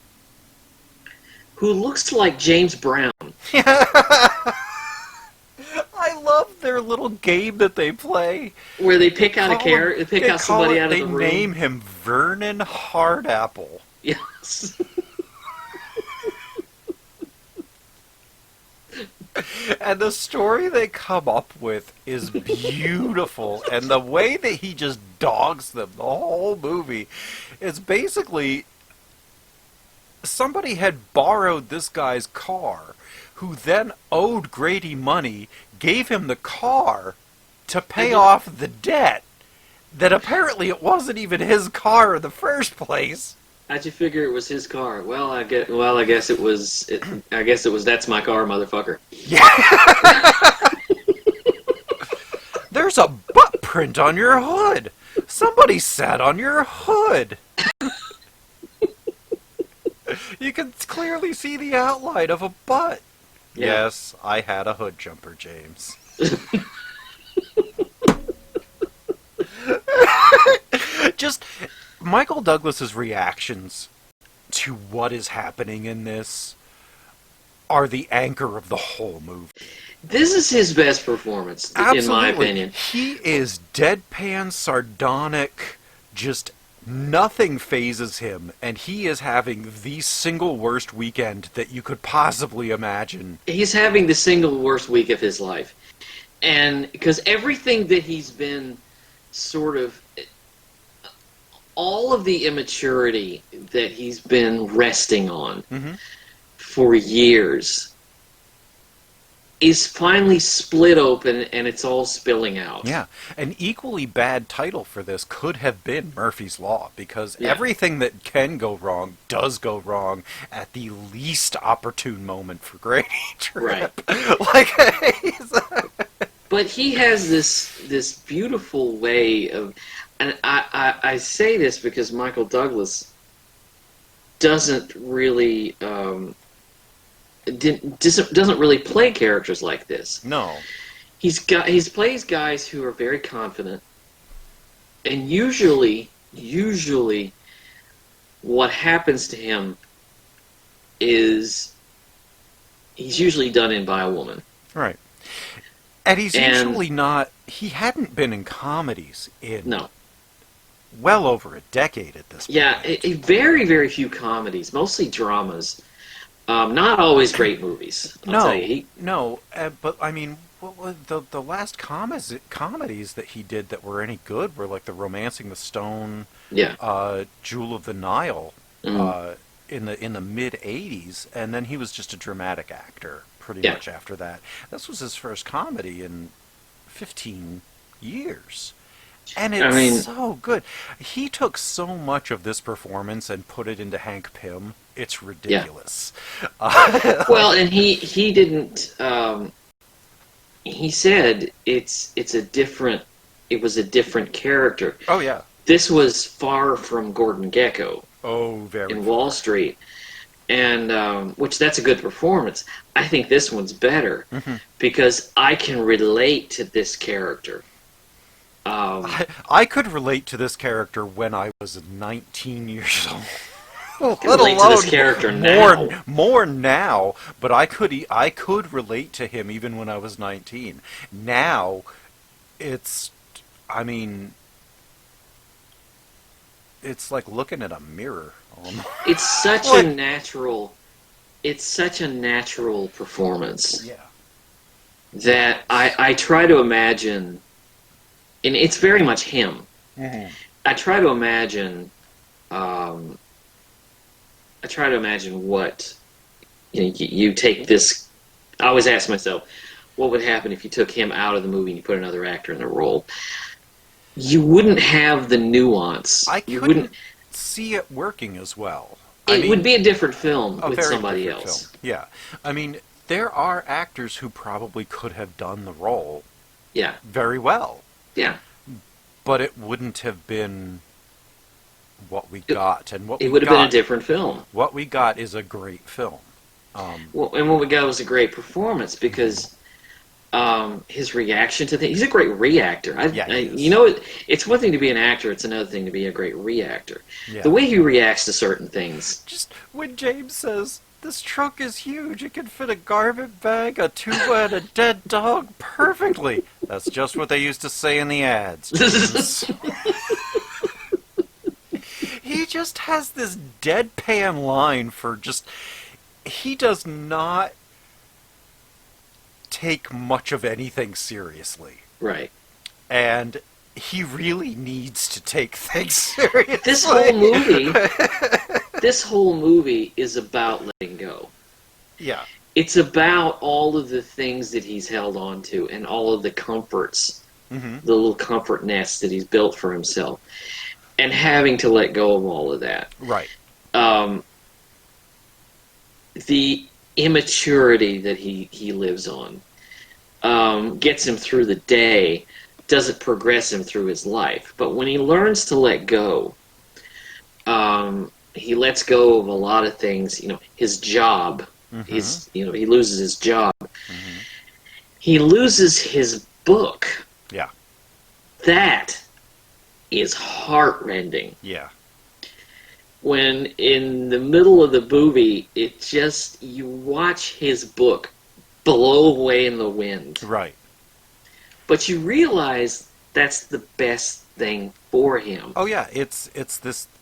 who looks like James Brown. I love their little game that they play. Where they pick out somebody out of the room. They name him Vernon Hardapple. Yes. And the story they come up with is beautiful. And the way that he just dogs them the whole movie is basically somebody had borrowed this guy's car, who then owed Grady money, gave him the car to pay off the debt, that apparently it wasn't even his car in the first place. How'd you figure it was his car? Well, I guess it was. That's my car, motherfucker. Yeah. There's a butt print on your hood. Somebody sat on your hood. You can clearly see the outline of a butt. Yeah. Yes, I had a hood jumper, James. Just Michael Douglas's reactions to what is happening in this are the anchor of the whole movie. This is his best performance, in my opinion. He is deadpan, sardonic, just nothing phases him, and he is having the single worst weekend that you could possibly imagine. He's having the single worst week of his life. And because everything that he's been sort of... all of the immaturity that he's been resting on for years is finally split open, and it's all spilling out. Yeah, an equally bad title for this could have been Murphy's Law, because everything that can go wrong does go wrong at the least opportune moment for Grady Tripp. Right. But he has this beautiful way of... and I say this because Michael Douglas doesn't really doesn't really play characters like this. No, he plays guys who are very confident, and usually what happens to him is he's usually done in by a woman. right, and he's usually not. He hadn't been in comedies in well over a decade at this point. Yeah, very, very few comedies, mostly dramas. Not always great movies. I'll tell you. But I mean, the last comedies that he did that were any good were like the Romancing the Stone, Jewel of the Nile, in the mid '80s, and then he was just a dramatic actor pretty Yeah. much after that. This was his first comedy in 15 years. And it's I mean- so good. He took so much of this performance and put it into Hank Pym. It's ridiculous. Well, and he didn't. He said it was a different character. Oh, yeah. This was far from Gordon Gekko Oh, very in far. Wall Street, and which that's a good performance. I think this one's better because I can relate to this character. I could relate to this character when I was 19 years old. Can relate to this character now. More now, but I could relate to him even when I was 19. Now, it's like looking at a mirror. It's such a natural. It's such a natural performance Yeah. that I try to imagine, and it's very much him. I try to imagine. I try to imagine what you take this. I always ask myself, what would happen if you took him out of the movie and you put another actor in the role? You wouldn't have the nuance. I You couldn't wouldn't. see it working as well. It would be a different film a with very somebody different else. film. Yeah. I mean, there are actors who probably could have done the role Yeah, very well, yeah. but it wouldn't have been what we got. And what It we would have been a got, different film. what we got is a great film. Well, and what we got was a great performance because his reaction to things. He's a great reactor. He is. It's one thing to be an actor. It's another thing to be a great reactor. Yeah. The way he reacts to certain things. Just when James says, "This trunk is huge, it can fit a garbage bag, a tuba, and a dead dog perfectly." That's just what they used to say in the ads, James. He just has this deadpan line for just... He does not take much of anything seriously. Right. And he really needs to take things seriously. This whole movie is about letting go. Yeah. It's about all of the things that he's held on to and all of the comforts, the little comfort nests that he's built for himself, and having to let go of all of that. Right. The immaturity that he lives on gets him through the day, doesn't progress him through his life. But when he learns to let go, he lets go of a lot of things. His job. He loses his job. He loses his book. Yeah. That is heartrending. Yeah. When in the middle of the movie, you watch his book blow away in the wind. Right. But you realize that's the best thing for him. Oh yeah, it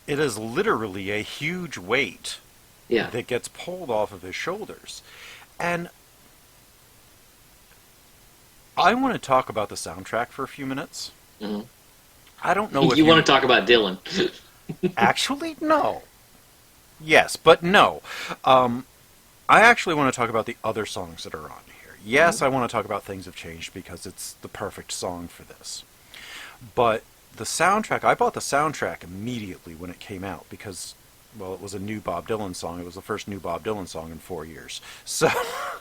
is literally a huge weight that gets pulled off of his shoulders. And I want to talk about the soundtrack for a few minutes. Mm-hmm. I don't know if you want to talk about Dylan. Actually, no. Yes, but no. I actually want to talk about the other songs that are on here. Yes, I want to talk about Things Have Changed because it's the perfect song for this. But the soundtrack, I bought the soundtrack immediately when it came out because, well, it was a new Bob Dylan song. It was the first new Bob Dylan song in 4 years. So,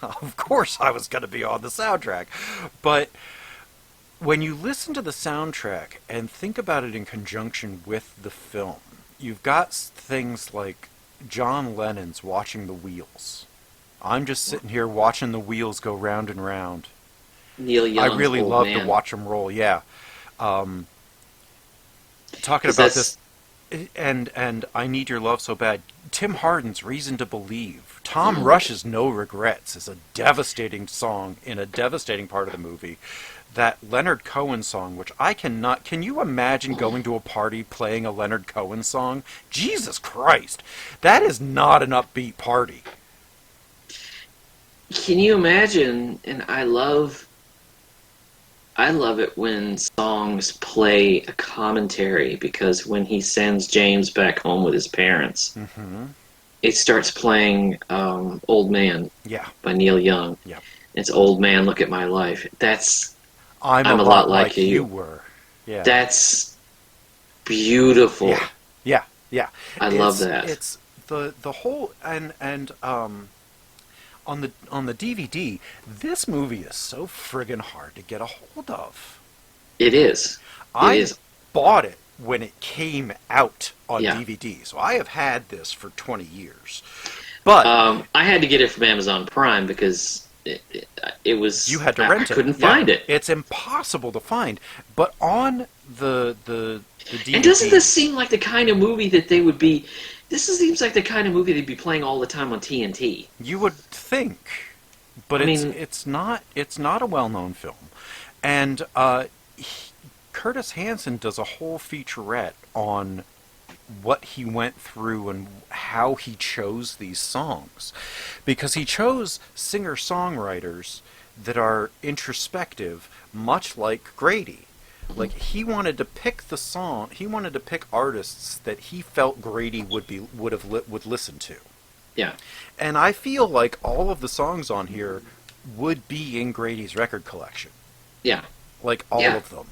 of course, I was going to be on the soundtrack. But when you listen to the soundtrack and think about it in conjunction with the film, you've got things like John Lennon's Watching the Wheels. I'm just sitting here watching the wheels go round and round. Neil Young's I really Old love Man. to watch them roll, yeah. Talking about this, and I Need Your Love So Bad. Tim Hardin's Reason to Believe. Tom Rush's No Regrets is a devastating song in a devastating part of the movie. That Leonard Cohen song, which I cannot... Can you imagine going to a party playing a Leonard Cohen song? Jesus Christ! That is not an upbeat party. Can you imagine? And I love it when songs play a commentary because when he sends James back home with his parents, it starts playing "Old Man" Yeah. by Neil Young. Yeah. It's "Old Man, Look at My Life." I'm a lot like you were. Yeah. That's beautiful. Yeah. Yeah. Yeah. I love that. It's the whole and on the DVD, this movie is so friggin' hard to get a hold of. It is. I bought it when it came out on Yeah. DVD, so I have had this for 20 years. But I had to get it from Amazon Prime because it was. you had to rent it. I couldn't find it. It's impossible to find. But on the DVD, And doesn't this seem like the kind of movie that they would be? This seems like the kind of movie they'd be playing all the time on TNT. you would think, but I it's mean- it's not a well-known film, and Curtis Hanson does a whole featurette on what he went through and how he chose these songs, because he chose singer-songwriters that are introspective, much like Grady. Like, he wanted to pick artists that he felt Grady would listen to. Yeah. And I feel like all of the songs on here would be in Grady's record collection. Yeah. Like, all Yeah. of them.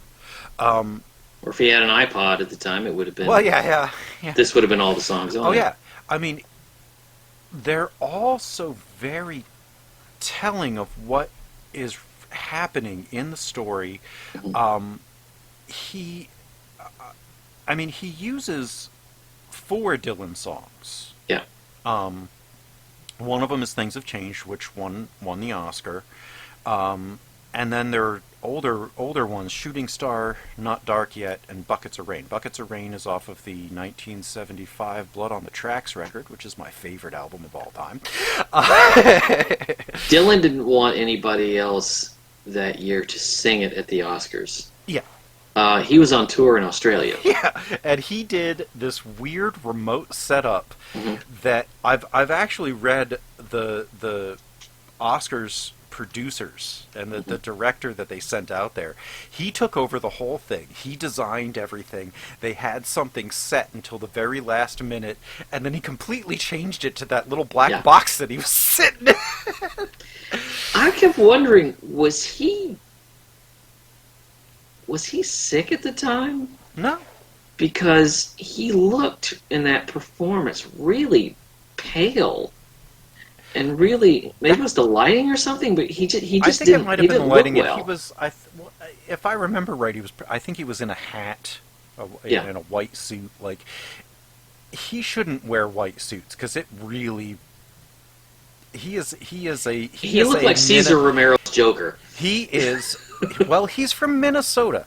Or if he had an iPod at the time, it would have been. Well, yeah. This would have been all the songs on Oh, it. yeah. I mean, they're all so very telling of what is happening in the story. He uses 4 Dylan songs. Yeah. One of them is "Things Have Changed," which won the Oscar. And then there are older ones: "Shooting Star," "Not Dark Yet," and "Buckets of Rain." "Buckets of Rain" is off of the 1975 Blood on the Tracks record, which is my favorite album of all time. Dylan didn't want anybody else that year to sing it at the Oscars. Yeah. He was on tour in Australia. Yeah, and he did this weird remote setup that I've actually read the Oscars producers and the director that they sent out there. He took over the whole thing. He designed everything. They had something set until the very last minute, and then he completely changed it to that little black box that he was sitting in. I kept wondering, was he sick at the time? No. Because he looked in that performance really pale. And really, maybe it was the lighting or something, but he just I think didn't. it might He have been didn't the lighting. look well. He was, if I remember right, I think he was in a hat, Yeah. in a white suit. Like, he shouldn't wear white suits because it really. He looked like Cesar Romero's Joker. He is. Well, he's from Minnesota.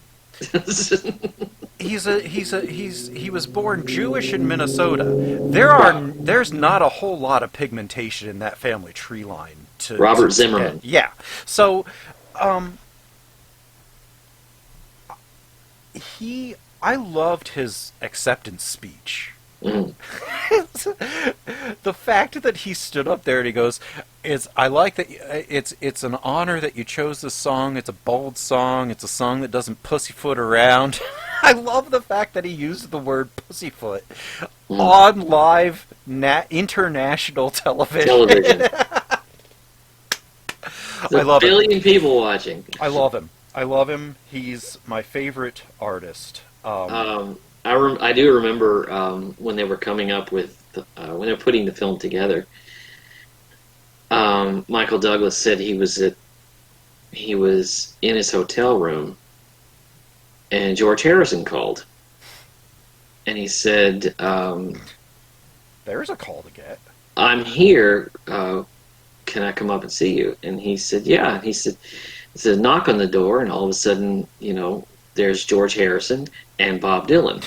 He was born Jewish in Minnesota. There's not a whole lot of pigmentation in that family tree line. Robert Zimmerman. Yeah. So, I loved his acceptance speech. Mm. The fact that he stood up there and he goes, I like that it's an honor that you chose this song. It's a bold song. It's a song that doesn't pussyfoot around. I love the fact that he used the word pussyfoot on live international television. I love 1 billion people watching. I love him. He's my favorite artist. I do remember when they were coming up with when they were putting the film together. Michael Douglas said he was in his hotel room, and George Harrison called, and he said, "There's a call to get. I'm here. Can I come up and see you?" And he said, "Yeah." And he said, "Knock on the door," and all of a sudden, there's George Harrison and Bob Dylan.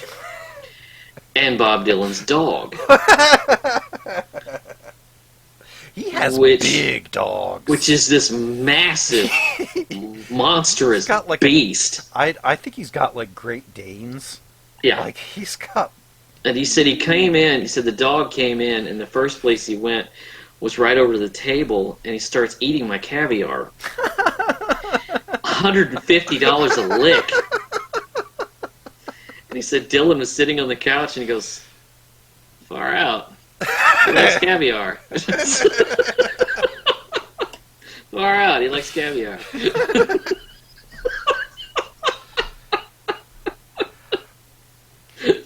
And Bob Dylan's dog. He has big dogs. Which is this massive, monstrous beast. I think he's got like Great Danes. Yeah. Like he's got... And he said the dog came in, and the first place he went was right over to the table, and he starts eating my caviar. $150 a lick. And he said Dylan was sitting on the couch, and he goes, "Far out." He likes caviar. Far out. He likes caviar.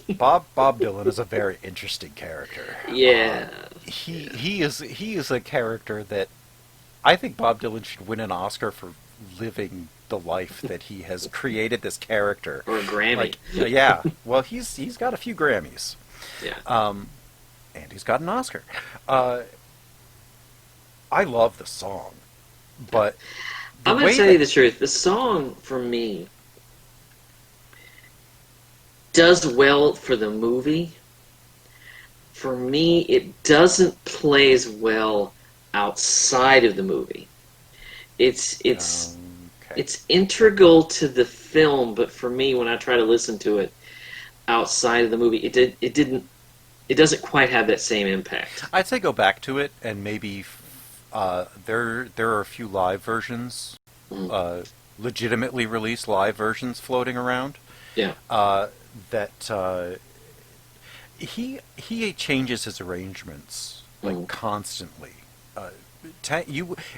Bob Dylan is a very interesting character. Yeah. He is a character that I think Bob Dylan should win an Oscar for living the life that he has created. This character, Or a Grammy. Yeah. Well, he's got a few Grammys. Yeah. And he's got an Oscar. I love the song, but I'm going to tell you the truth. The song, for me, does well for the movie. For me, it doesn't play as well outside of the movie. It's integral to the film, but for me, when I try to listen to it outside of the movie, it doesn't quite have that same impact. I'd say go back to it and maybe there are a few live versions, legitimately released live versions floating around. Yeah. That he changes his arrangements constantly.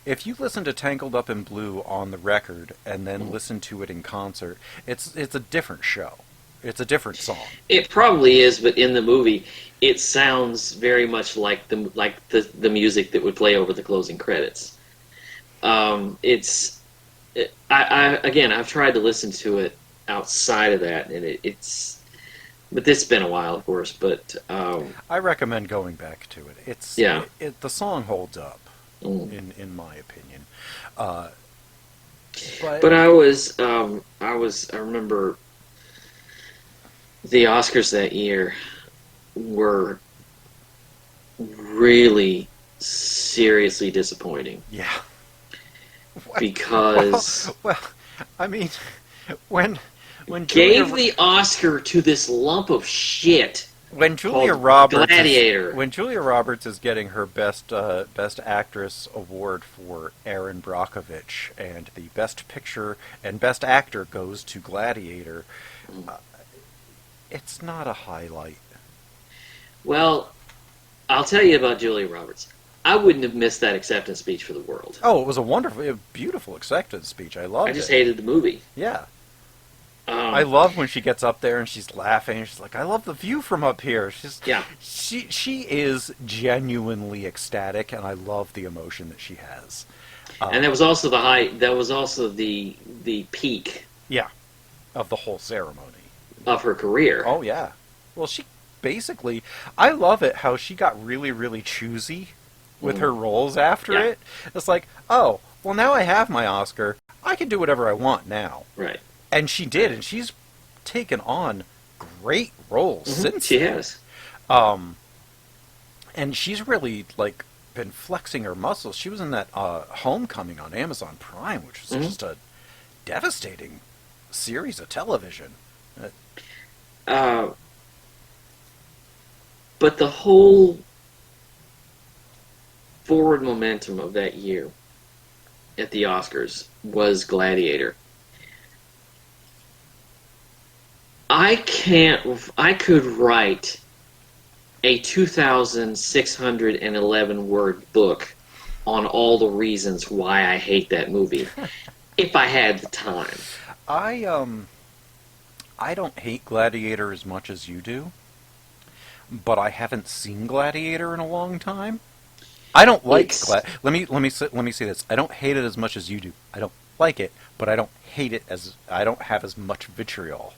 If you listen to Tangled Up in Blue on the record and then listen to it in concert, it's a different show. It's a different song. It probably is, but in the movie, it sounds very much like the music that would play over the closing credits. I've tried to listen to it outside of that, and but this has been a while, of course. But I recommend going back to it. The song holds up, in my opinion. But I remember the Oscars that year were really seriously disappointing. Yeah. Because I mean, when gave the Oscar to this lump of shit. When Julia Roberts Gladiator. When Julia Roberts is getting her best actress award for Erin Brockovich, and the best picture and best actor goes to Gladiator, it's not a highlight. Well, I'll tell you about Julia Roberts. I wouldn't have missed that acceptance speech for the world. Oh, it was a beautiful acceptance speech. I loved it. I just hated the movie. Yeah. I love when she gets up there and she's laughing. She's like, "I love the view from up here." She is genuinely ecstatic, and I love the emotion that she has. And that was also the peak. Yeah, of the whole ceremony of her career. Oh yeah. Well, she basically, I love it how she got really, really choosy with her roles after it. It's like, oh, well, now I have my Oscar. I can do whatever I want now. Right. And she did, and she's taken on great roles since she then. has. And she's really been flexing her muscles. She was in that Homecoming on Amazon Prime, which was just a devastating series of television. But the whole forward momentum of that year at the Oscars was Gladiator. I could write a 2,611 word book on all the reasons why I hate that movie if I had the time. I don't hate Gladiator as much as you do, but I haven't seen Gladiator in a long time. I don't like let me say this. I don't hate it as much as you do. I don't like it, but I don't hate it as I don't have as much vitriol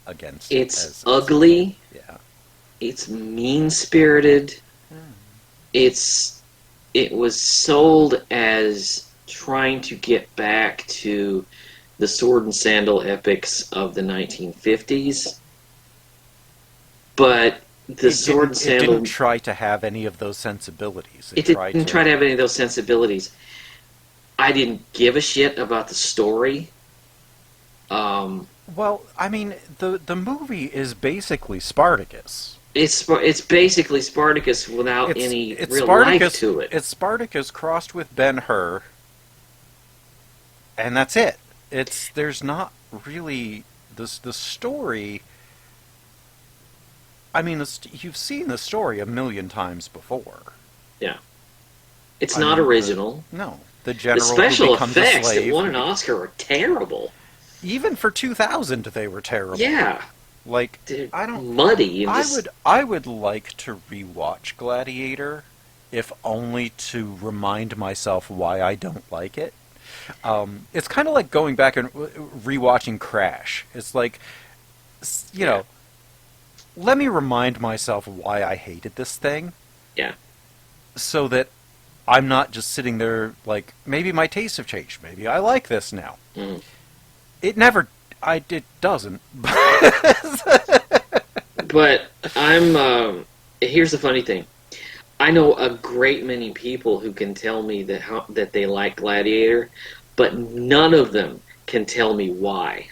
against it. It's ugly. Yeah. It's mean-spirited. It was sold as trying to get back to the sword and sandal epics of the 1950s. But the sword and sandal... It didn't try to have any of those sensibilities. It didn't try to have any of those sensibilities. I didn't give a shit about the story. Well, I mean, the movie is basically Spartacus. It's basically Spartacus without any real life to it. It's Spartacus crossed with Ben-Hur, and that's it. There's not really the story I mean, you've seen the story a million times before. Yeah. It's not original. No. The general The special who becomes effects a slave. that won an Oscar are terrible. Even for 2000, they were terrible. Yeah. Like, They're I don't... muddy. And I would like to rewatch Gladiator, if only to remind myself why I don't like it. It's kind of like going back and rewatching Crash. It's like, you know, let me remind myself why I hated this thing. Yeah. So that I'm not just sitting there like, maybe my tastes have changed. Maybe I like this now. Mm. It never... It doesn't. But here's the funny thing. I know a great many people who can tell me that they like Gladiator, but none of them can tell me why.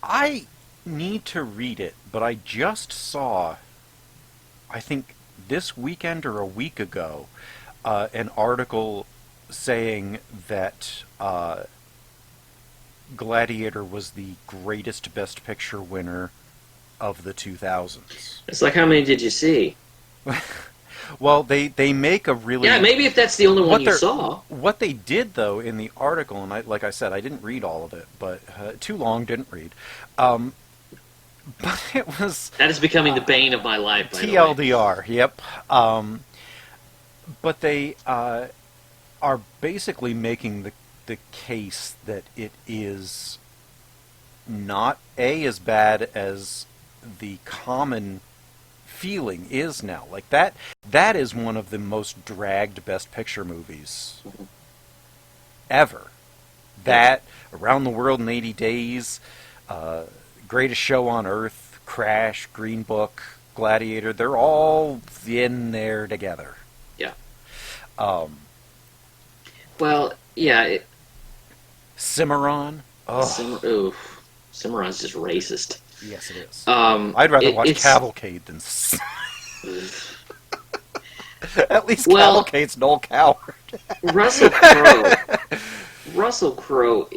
I need to read it, but I just saw, I think this weekend or a week ago, an article saying that Gladiator was the greatest Best Picture winner of the 2000s. It's like, how many did you see? Well, they make a really... Yeah, maybe if that's the only one you saw. What they did, though, in the article, and like I said, I didn't read all of it, but too long, didn't read. But it was... That is becoming the bane of my life, by TLDR, the way. Yep. But they are basically making the case that it is not as bad as the common feeling is now. Like that is one of the most dragged Best Picture movies ever. That, Around the World in 80 Days, Greatest Show on Earth, Crash, Green Book, Gladiator, they're all in there together. Yeah. Well, yeah. Cimarron. Oh. Cimarron's just racist. Yes, it is. I'd rather watch Cavalcade than... At least Cavalcade's Noel Coward. Russell Crowe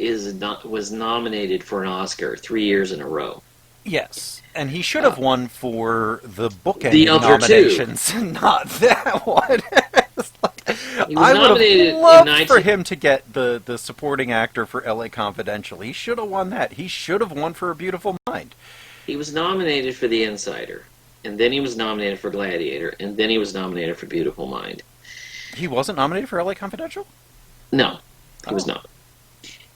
was nominated for an Oscar 3 years in a row. Yes, and he should have won for the bookend nominations, not that one. He was nominated would have loved in for him to get the supporting actor for L.A. Confidential. He should have won that. He should have won for A Beautiful Mind. He was nominated for The Insider, and then he was nominated for Gladiator, and then he was nominated for Beautiful Mind. He wasn't nominated for L.A. Confidential? No, he was not.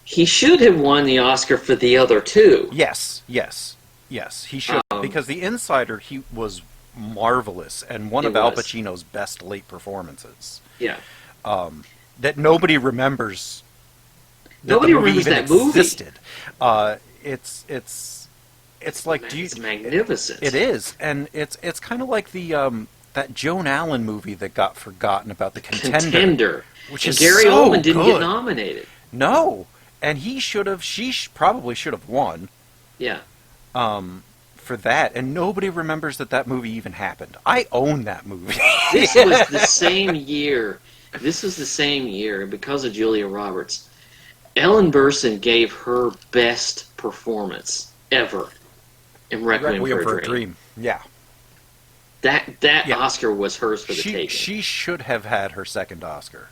He should have won the Oscar for the other two. Yes, he should, because The Insider, he was marvelous, and one of Al Pacino's best late performances. Yeah. That nobody remembers. Nobody remembers that movie. Existed. It's like, it's magnificent. It is, and it's kind of like the that Joan Allen movie that got forgotten about, The Contender, which is Gary so Oldman didn't good. get nominated. No, and he should have. Probably should have won. Yeah. For that, and nobody remembers that movie even happened. I own that movie. This was the same year. And because of Julia Roberts, Ellen Burstyn gave her best performance ever in Requiem for a Dream. Yeah. That Oscar was hers for the taking. She should have had her second Oscar.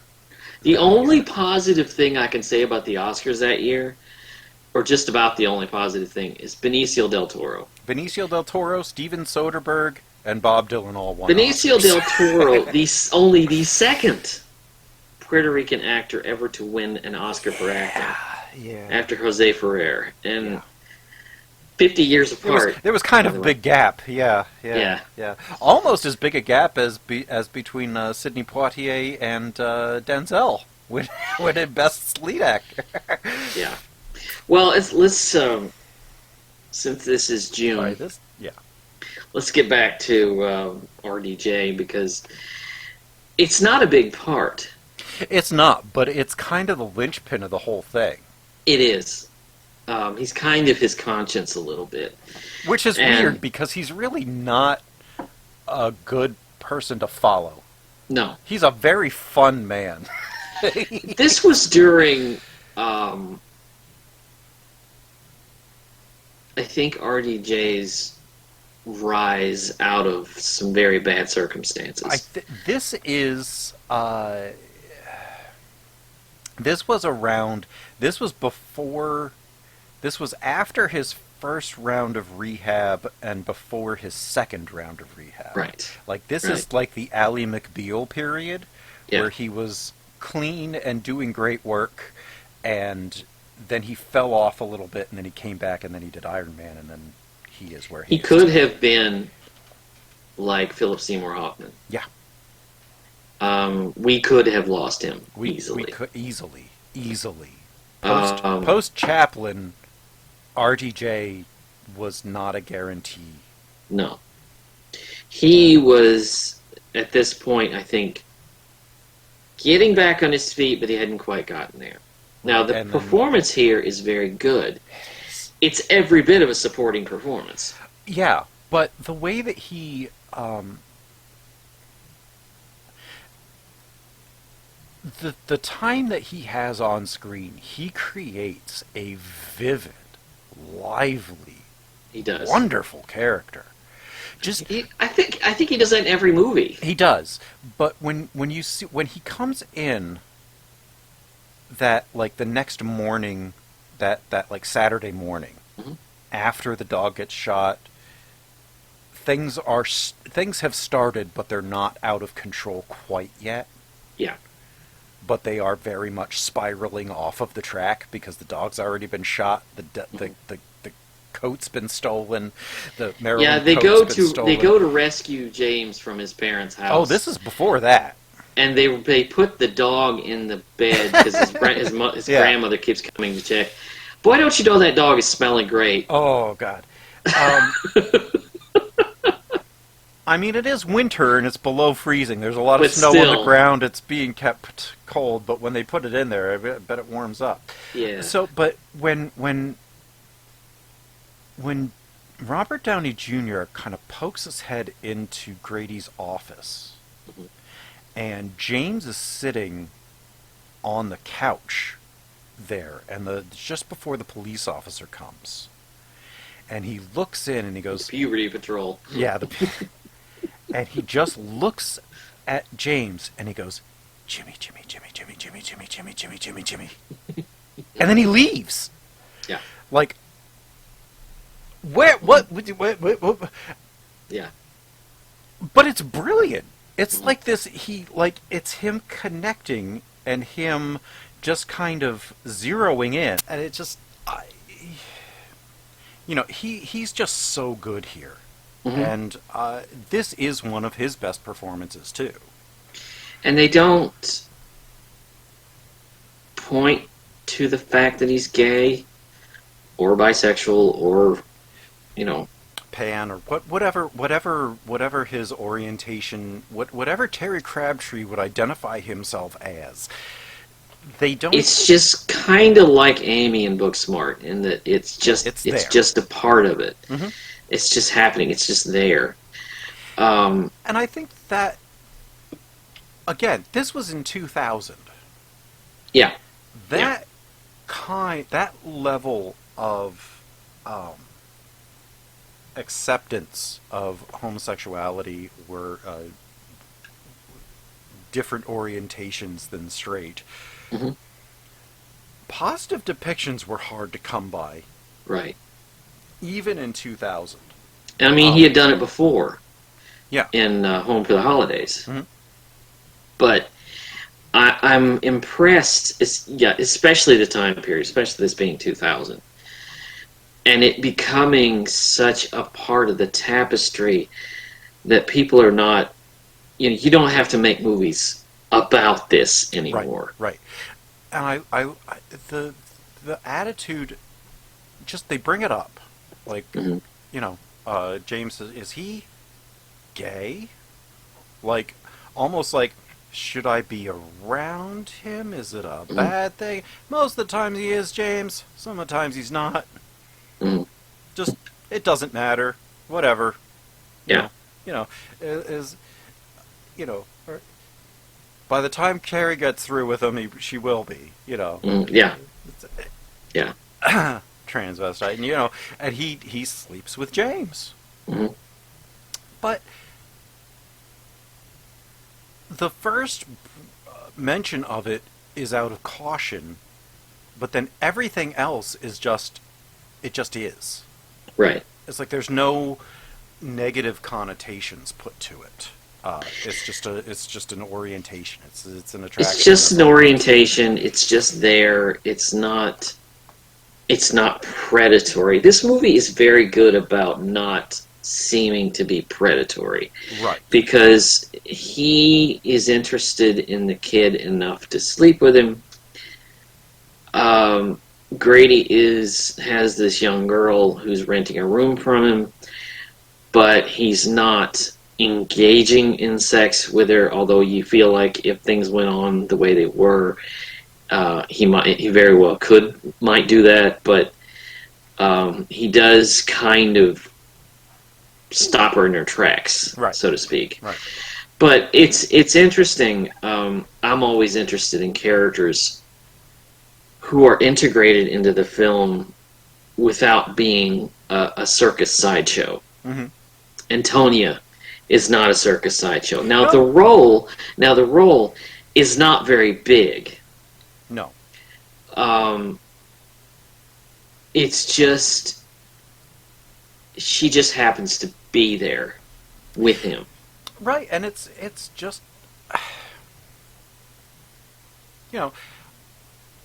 The only positive thing I can say about the Oscars that year, or just about the only positive thing, is Benicio del Toro. Benicio del Toro, Steven Soderbergh, and Bob Dylan all won Benicio Oscars. del Toro, only the second Puerto Rican actor ever to win an Oscar for acting. Yeah. After Jose Ferrer. And 50 years apart. There was kind of a big gap. Yeah. Almost as big a gap as between Sidney Poitier and Denzel when best lead actor. Yeah. Well, let's since this is June, let's get back to RDJ, because it's not a big part. It's not, but it's kind of the linchpin of the whole thing. It is. He's kind of his conscience a little bit. Which is weird, because he's really not a good person to follow. No. He's a very fun man. This was during... I think RDJ's rise out of some very bad circumstances. This is this was around. This was before. This was after his first round of rehab and before his second round of rehab. Right. Like this Right. is like the Ally McBeal period, Yeah. where he was clean and doing great work, and then he fell off a little bit, and then he came back, and then he did Iron Man, and then he is where he He is could today. have been like Philip Seymour Hoffman. Yeah. We could have lost him easily. We could easily. Um, Post Chaplin, RDJ was not a guarantee. No. He was, at this point, I think, getting back on his feet, but he hadn't quite gotten there. Now, the And then- performance here is very good. It's every bit of a supporting performance. Yeah, but the way that he the time that he has on screen, he creates a vivid, lively, He does. wonderful character. Just I think he does that in every movie. he does, but when you see when he comes in that like the next morning, that like Saturday morning, Mhm. after the dog gets shot, things have started, but they're not out of control quite yet. Yeah. But they are very much spiraling off of the track because the dog's already been shot. The coat's been stolen. The Maryland Yeah, they coat's been stolen. they go to rescue James from his parents' house. Oh, this is before that. And they put the dog in the bed because his Yeah. grandmother keeps coming to check. Boy, don't you know that dog is smelling great? Oh God. I mean, it is winter and it's below freezing. There's a lot of But snow on the still. ground. It's being kept cold, but when they put it in there, I bet it warms up. Yeah. So, but when Robert Downey Jr. kind of pokes his head into Grady's office, Mhm. and James is sitting on the couch there, and just before the police officer comes, and he looks in and he goes, Puberty Patrol. yeah, and he just looks at James and he goes, Jimmy, Jimmy, Jimmy, Jimmy, Jimmy, Jimmy, Jimmy, Jimmy, Jimmy, Jimmy. And then he leaves. Yeah. Like, what? Yeah. But it's brilliant. It's like this, it's him connecting and him just kind of zeroing in. And it just, he's just so good here. Mhm. And this is one of his best performances, too. And they don't point to the fact that he's gay or bisexual or, Pan or whatever his orientation, whatever Terry Crabtree would identify himself as. They don't. It's just kind of like Amy in Booksmart in that it's there. just a part of it. Mhm. It's just happening. It's just there. And I think that, again, this was in 2000. Yeah. That level of acceptance of homosexuality were different orientations than straight. Mhm. Positive depictions were hard to come by, Right. even in 2000. I mean, he had done it before. Yeah. In Home for the Holidays. Mhm. But I'm impressed, especially the time period, especially this being 2000. And it becoming such a part of the tapestry that people are not, you don't have to make movies about this anymore. Right. And the attitude, just they bring it up, like Mhm. James says, is he gay? Like almost like, should I be around him? Is it a bad thing? Most of the time he is, James. Some of the times he's not. Mhm. Just it doesn't matter. Whatever. Yeah. Or by the time Carrie gets through with him, she will be. Yeah. Yeah. Transvestite, and and he sleeps with James. Mhm. But the first mention of it is out of caution, but then everything else is just, it just is. Right. It's like there's no negative connotations put to it. It's just an orientation. It's an attraction. It's just an orientation. It's just there. It's not predatory. This movie is very good about not seeming to be predatory. Right. Because he is interested in the kid enough to sleep with him. Grady has this young girl who's renting a room from him, but he's not engaging in sex with her, although you feel like if things went on the way they were, he very well might do that, but he does kind of stop her in her tracks, right, so to speak. Right. But it's interesting. I'm always interested in characters who are integrated into the film without being a circus sideshow. Mm-hmm. Antonia is not a circus sideshow. Now the role is not very big. No. It's just she just happens to be there with him. Right, and it's just, you know,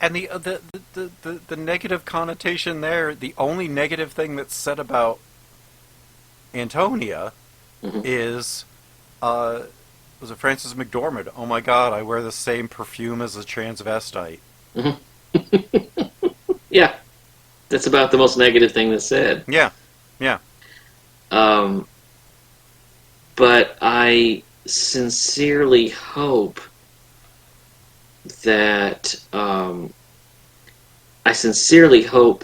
and the negative connotation there, the only negative thing that's said about Antonia is, was it Frances McDormand? Oh my God, I wear the same perfume as a transvestite. Mm-hmm. Yeah, that's about the most negative thing that's said. Yeah, yeah. But I sincerely hope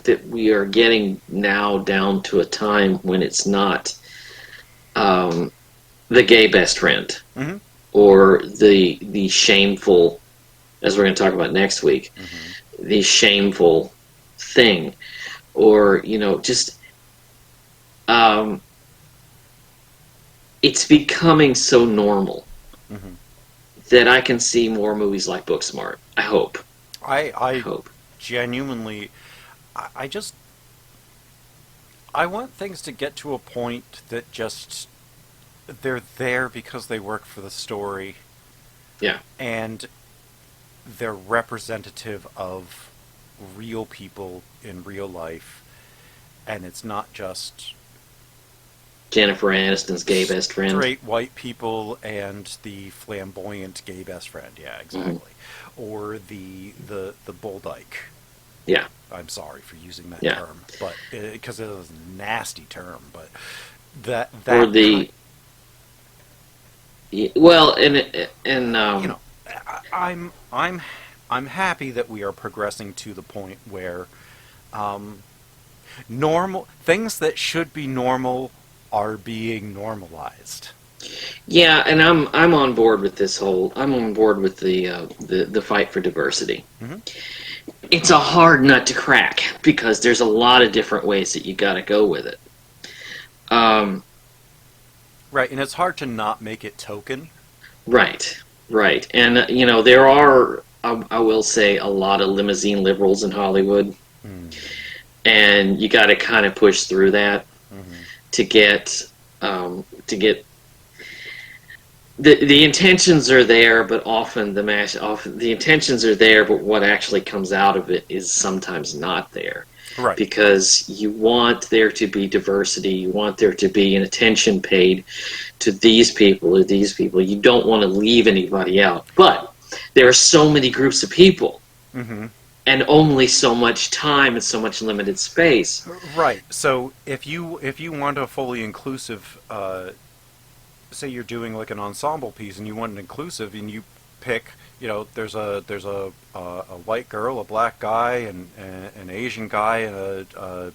that we are getting now down to a time when it's not the gay best friend, mm-hmm, or the shameful, as we're going to talk about next week, mm-hmm, the shameful thing, or just it's becoming so normal, mm-hmm, that I can see more movies like Booksmart. I hope. I hope. Genuinely, I want things to get to a point that just, they're there because they work for the story. Yeah. And they're representative of real people in real life. And it's not just Jennifer Aniston's gay best friend. Straight white people and the flamboyant gay best friend. Yeah, exactly. Mm-hmm. Or the bull dyke. Yeah. I'm sorry for using that yeah. term, but because it was a nasty term, but that or the well, and I'm happy that we are progressing to the point where normal things that should be normal are being normalized. Yeah, and I'm on board with this whole. I'm on board with the fight for diversity. Mm-hmm. It's a hard nut to crack because there's a lot of different ways that you got to go with it. Right, and it's hard to not make it token. Right, and there are, I will say, a lot of limousine liberals in Hollywood, and you got to kind of push through that to get the intentions are there, but often the intentions are there, but what actually comes out of it is sometimes not there. Right. Because you want there to be diversity, you want there to be an attention paid to these people or these people. You don't want to leave anybody out. But there are so many groups of people, and only so much time and so much limited space. Right. So if you want a fully inclusive, say you're doing like an ensemble piece and you want an inclusive, and you pick, there's a white girl, a black guy, and an Asian guy, and a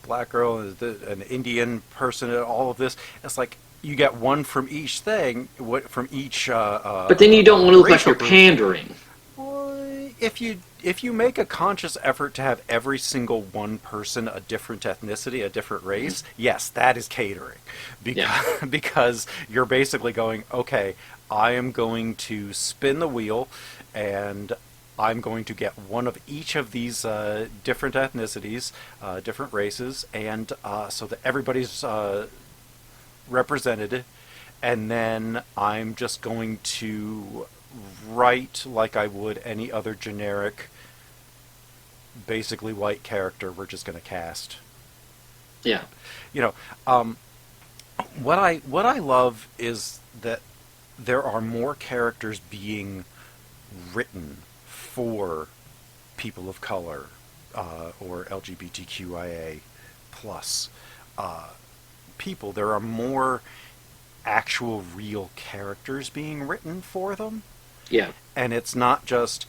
black girl, an Indian person, all of this. It's like you get one from each thing, from each. But then you don't want to look like you're pandering. Well, if if you make a conscious effort to have every single one person a different ethnicity, a different race, yes, that is catering. Because you're basically going, okay, I am going to spin the wheel, and I'm going to get one of each of these different ethnicities, different races, and so that everybody's represented, and then I'm just going to write like I would any other generic, basically white character we're just going to cast. Yeah. You know, what I love is that there are more characters being written for people of color or LGBTQIA plus people. There are more actual real characters being written for them. Yeah. And it's not just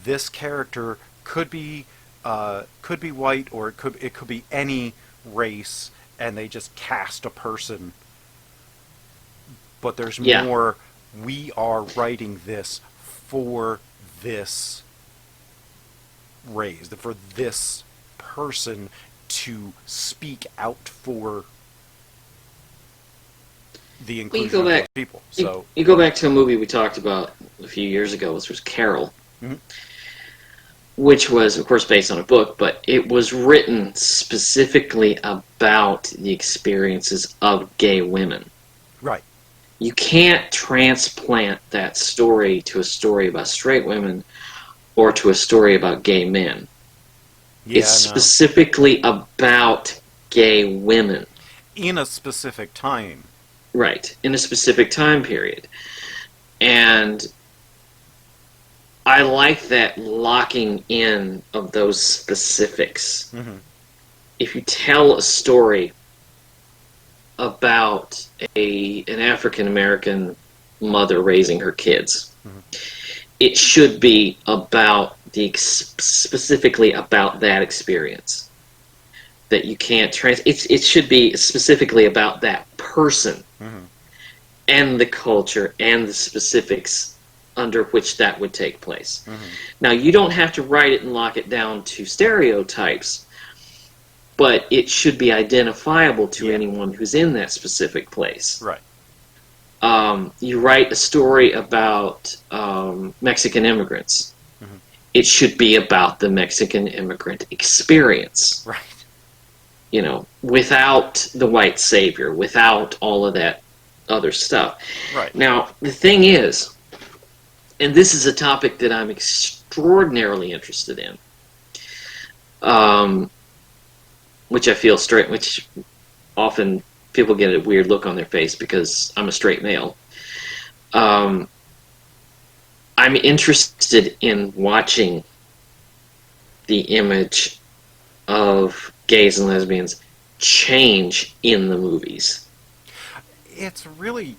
this character could be white, or it could be any race, and they just cast a person. But there's more. We are writing this for this race, for this person to speak out for the inclusion of those people. So you go back to a movie we talked about a few years ago, which was Carol, which was, of course, based on a book, but it was written specifically about the experiences of gay women. Right. You can't transplant that story to a story about straight women or to a story about gay men. Yeah, it's specifically about gay women. In a specific time. Right, in a specific time period. And I like that locking in of those specifics. Mm-hmm. If you tell a story about an African-American mother raising her kids, it should be about specifically about that experience. That you can't it should be specifically about that person and the culture and the specifics under which that would take place. Now, you don't have to write it and lock it down to stereotypes, but it should be identifiable to anyone who's in that specific place. Right. You write a story about Mexican immigrants. It should be about the Mexican immigrant experience. Right. You know, without the white savior, without all of that other stuff. Right. Now, the thing is, and this is a topic that I'm extraordinarily interested in, which I feel which often people get a weird look on their face because I'm a straight male. I'm interested in watching the image of gays and lesbians change in the movies. It's really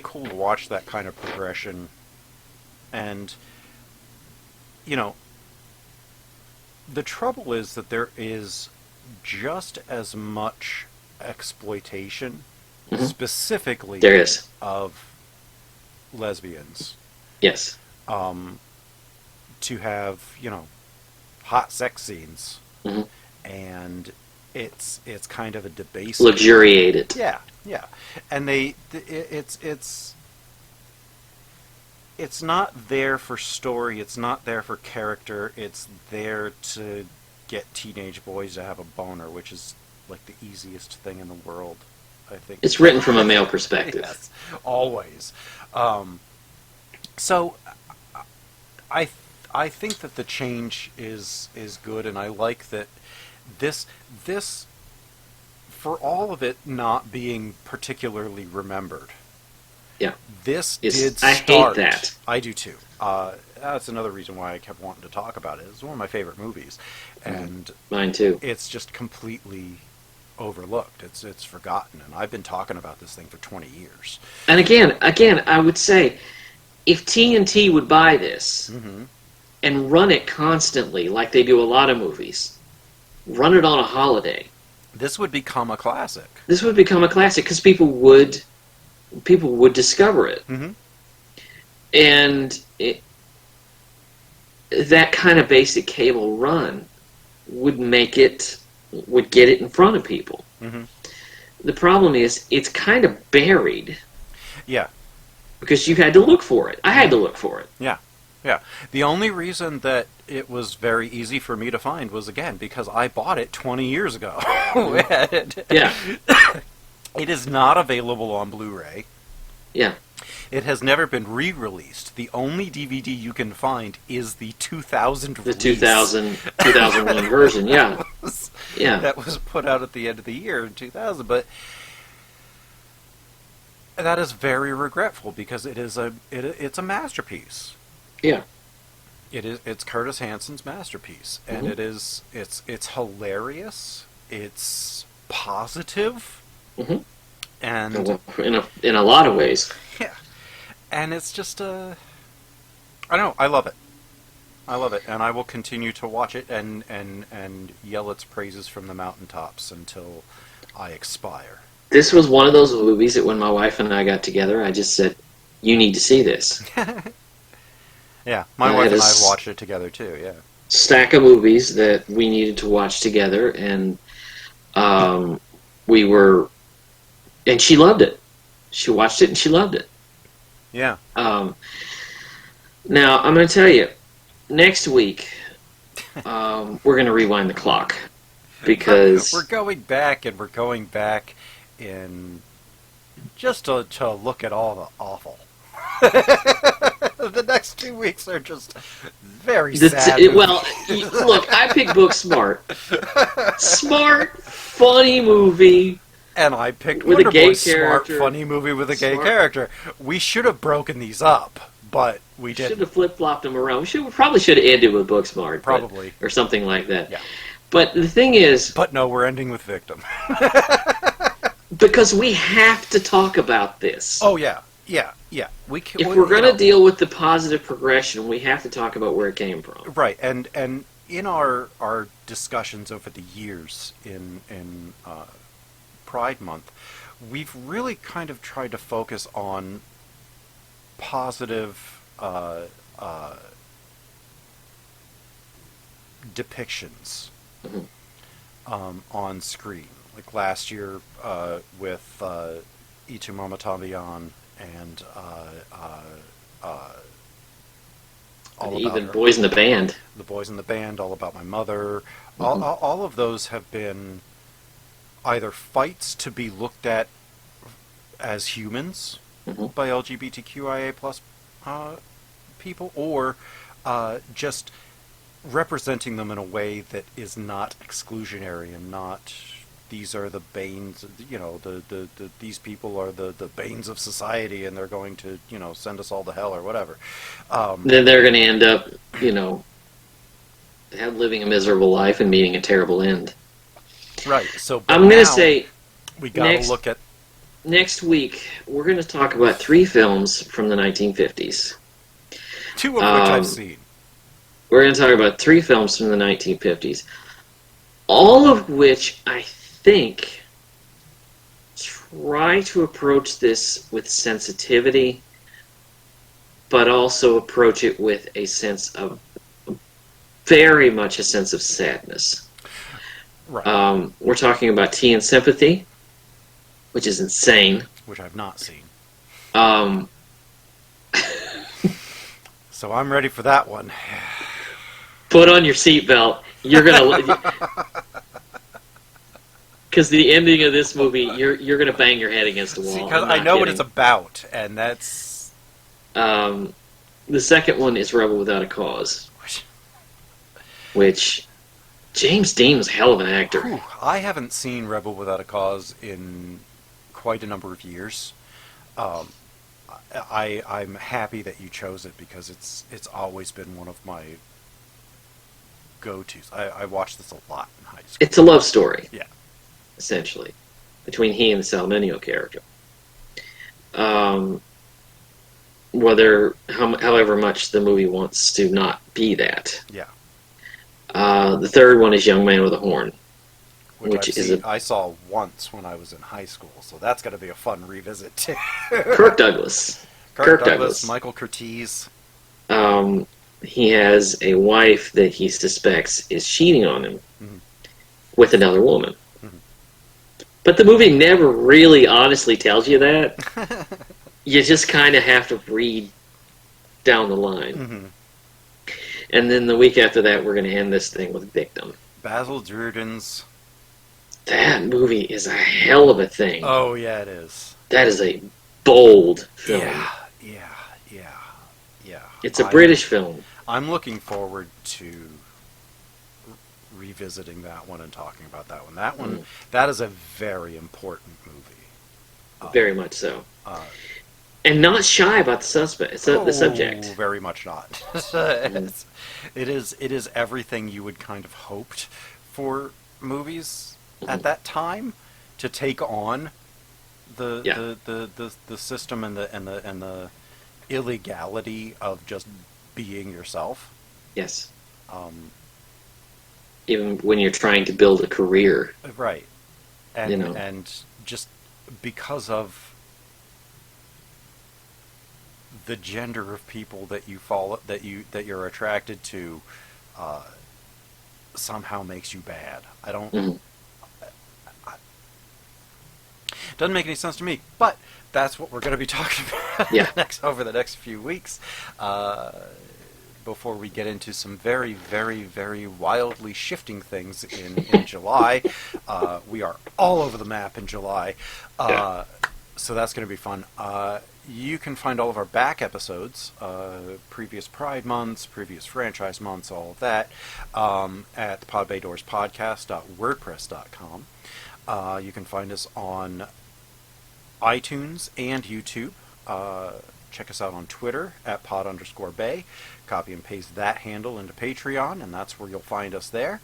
cool to watch that kind of progression. And, you know, the trouble is that there is just as much exploitation, specifically there is, of lesbians. Yes. To have, you know, hot sex scenes. And it's kind of a debasement. Luxuriated. Yeah. And it's not there for story, it's not there for character, it's there to get teenage boys to have a boner, which is like the easiest thing in the world, I think. It's written from a male perspective. Yes, always. So I think that the change is good, and I like that this for all of it not being particularly remembered. Yeah. This did start. I hate that. I do too. That's another reason why I kept wanting to talk about it. It's one of my favorite movies, and mine too. It's just completely overlooked. It's forgotten, and I've been talking about this thing for 20 years. And again, I would say, if TNT would buy this and run it constantly, like they do a lot of movies, run it on a holiday, this would become a classic. This would become a classic because people would discover it, and that kind of basic cable run would get it in front of people. Mm-hmm. The problem is it's kind of buried. Yeah. Because you had to look for it. I had to look for it. Yeah. Yeah. The only reason that it was very easy for me to find was, again, because I bought it 20 years ago. Yeah. It is not available on Blu-ray. Yeah. It has never been re-released. The only DVD you can find is the 2000 release. The 2001 version, yeah. Yeah. That was put out at the end of the year in 2000, but that is very regretful because it's a masterpiece. Yeah. It's Curtis Hanson's masterpiece, and Mm-hmm. it's hilarious. It's positive, Mm-hmm. and in a lot of ways. yeah, and it's just I don't know. I love it. I love it, and I will continue to watch it and yell its praises from the mountaintops until I expire. This was one of those movies that when my wife and I got together, I just said, "You need to see this." Yeah, my wife and I watched it together too. Yeah, stack of movies that we needed to watch together, and and she loved it. She watched it and she loved it. yeah. Now I'm going to tell you, next week we're going to rewind the clock because we're going back in just to look at all the awful. The next 2 weeks are just very sad. Well, look, I picked Booksmart. Smart, funny movie. And I picked with a gay Wonderboy's smart, character. funny movie with a gay character. We should have broken these up, but we didn't. Should have flip-flopped them around. We probably should have ended with Booksmart. Probably. Or something like that. Yeah. But the thing is... But no, we're ending with Victim. Because we have to talk about this. Oh, yeah. Yeah. If we're going to deal with the positive progression, we have to talk about where it came from. Right, and in our discussions over the years in Pride Month, we've really kind of tried to focus on positive depictions on screen. Like last year with Ichimama Tambian and even Boys in the Band. The Boys in the Band, All About My Mother. All of those have been either fights to be looked at as humans by LGBTQIA plus people, or just representing them in a way that is not exclusionary and not these are the banes, these people are the banes of society and they're going to, send us all to hell or whatever. Then they're going to end up, living a miserable life and meeting a terrible end. Right. So I'm going to say we got to look at next week. We're going to talk about 3 films from the 1950s. 2 of which I've seen. We're going to talk about 3 films from the 1950s, all of which I think try to approach this with sensitivity, but also approach it with a sense of very much a sense of sadness. Right. We're talking about Tea and Sympathy, which is insane. Which I've not seen. So I'm ready for that one. Put on your seatbelt. You're gonna, because the ending of this movie, you're gonna bang your head against the wall. Because I know what it's about, and that's. The second one is Rebel Without a Cause, which James Dean was a hell of an actor. Whew, I haven't seen Rebel Without a Cause in quite a number of years. I'm happy that you chose it because it's always been one of my go-tos. I watched this a lot in high school. It's a love story. Yeah. Essentially, between he and the Salmenio character. However much the movie wants to not be that. Yeah. The third one is Young Man with a Horn. Which I saw once when I was in high school, so that's going to be a fun revisit too. Kirk Douglas. Kirk Douglas, Michael Curtiz. he has a wife that he suspects is cheating on him with another woman. But the movie never really honestly tells you that. You just kind of have to read down the line. And then the week after that, we're going to end this thing with Victim. Basil Durden's... That movie is a hell of a thing. Oh, yeah, it is. That is a bold film. Yeah. It's a British film. I'm looking forward to revisiting that one and talking about that one. That one, that is a very important movie. Very much so. And not shy about the subject. Very much not. It is everything you would kind of hoped for movies at that time to take on the system and the illegality of just being yourself. Yes. Even when you're trying to build a career. Right. And you know. And just because of the gender of people that you follow, that you're attracted to, somehow makes you bad. I don't. Doesn't make any sense to me, but that's what we're going to be talking about over the next few weeks. Before we get into some very, very, very wildly shifting things in July. We are all over the map in July. So that's going to be fun. You can find all of our back episodes, previous Pride months, previous franchise months, all of that, at podbaydoorspodcast.wordpress.com. You can find us on iTunes and YouTube. Check us out on Twitter at pod_bay. Copy and paste that handle into Patreon, and that's where you'll find us there.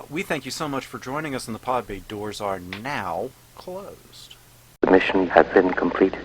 We thank you so much for joining us, and the Pod Bay doors are now closed. The mission has been completed.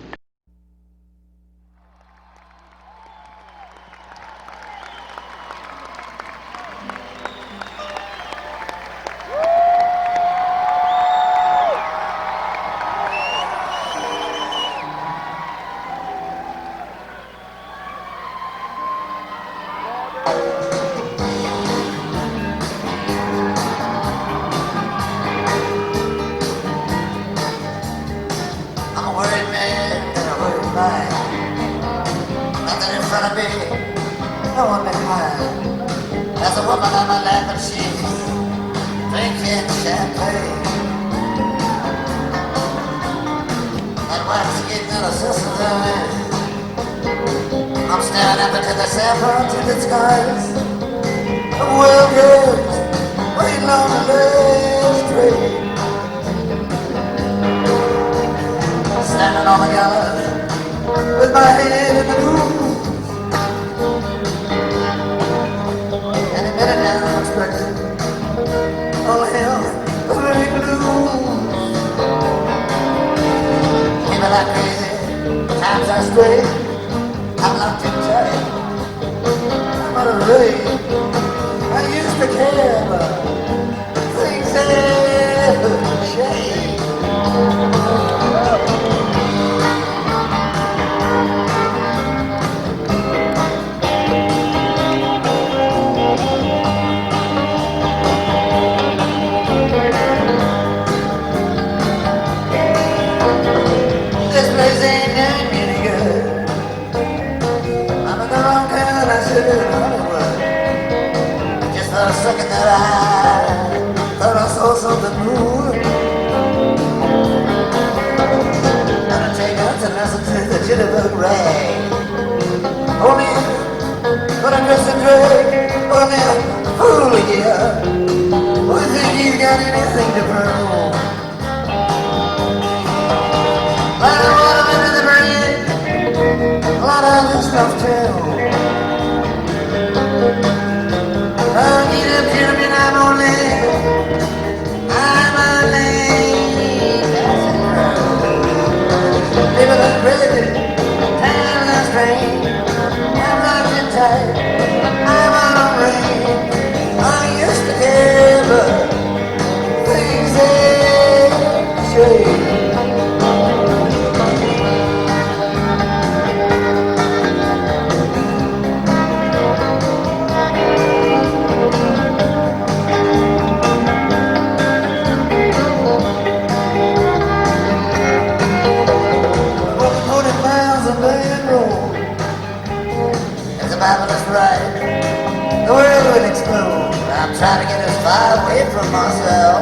of myself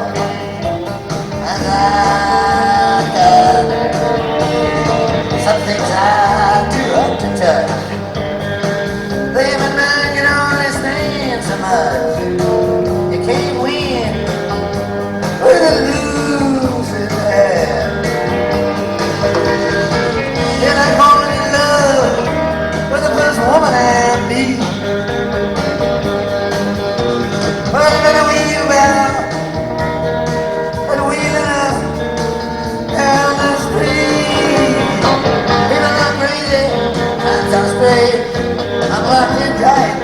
as I can. Some things I do have to touch. Living man can only stand so much. You can't win with a losing hand. You're not falling in love with the first woman I meet. But I'm gonna wheel out and wheeling up down the street. People are crazy, I'm so straight. I'm locked in tight,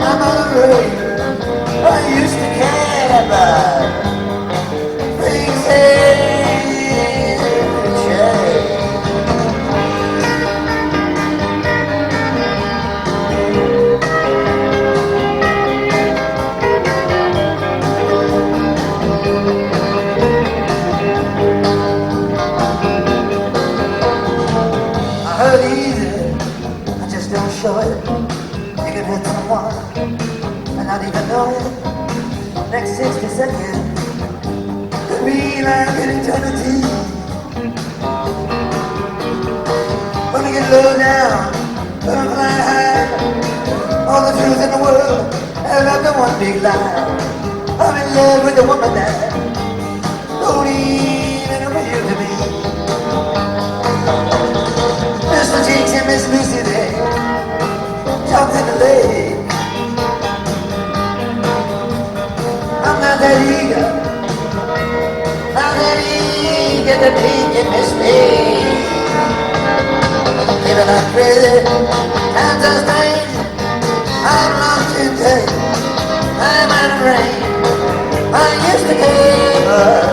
I'm on the road. I used to care about things that change. I heard easy, I just don't show it. You can hit someone and not even know it. Next 60 seconds could be like an eternity. When you get low down, gonna fly high. All the truth in the world, and up to one big lie. I'm in love with the woman that don't even appeal to me. Mr. Jinx and Miss Lucy, they jumped in the lake. I'm not that eager, not that eager to make a mistake. Even I'm crazy, times are strange. I'm lost in taste, I'm out of range. I used to care,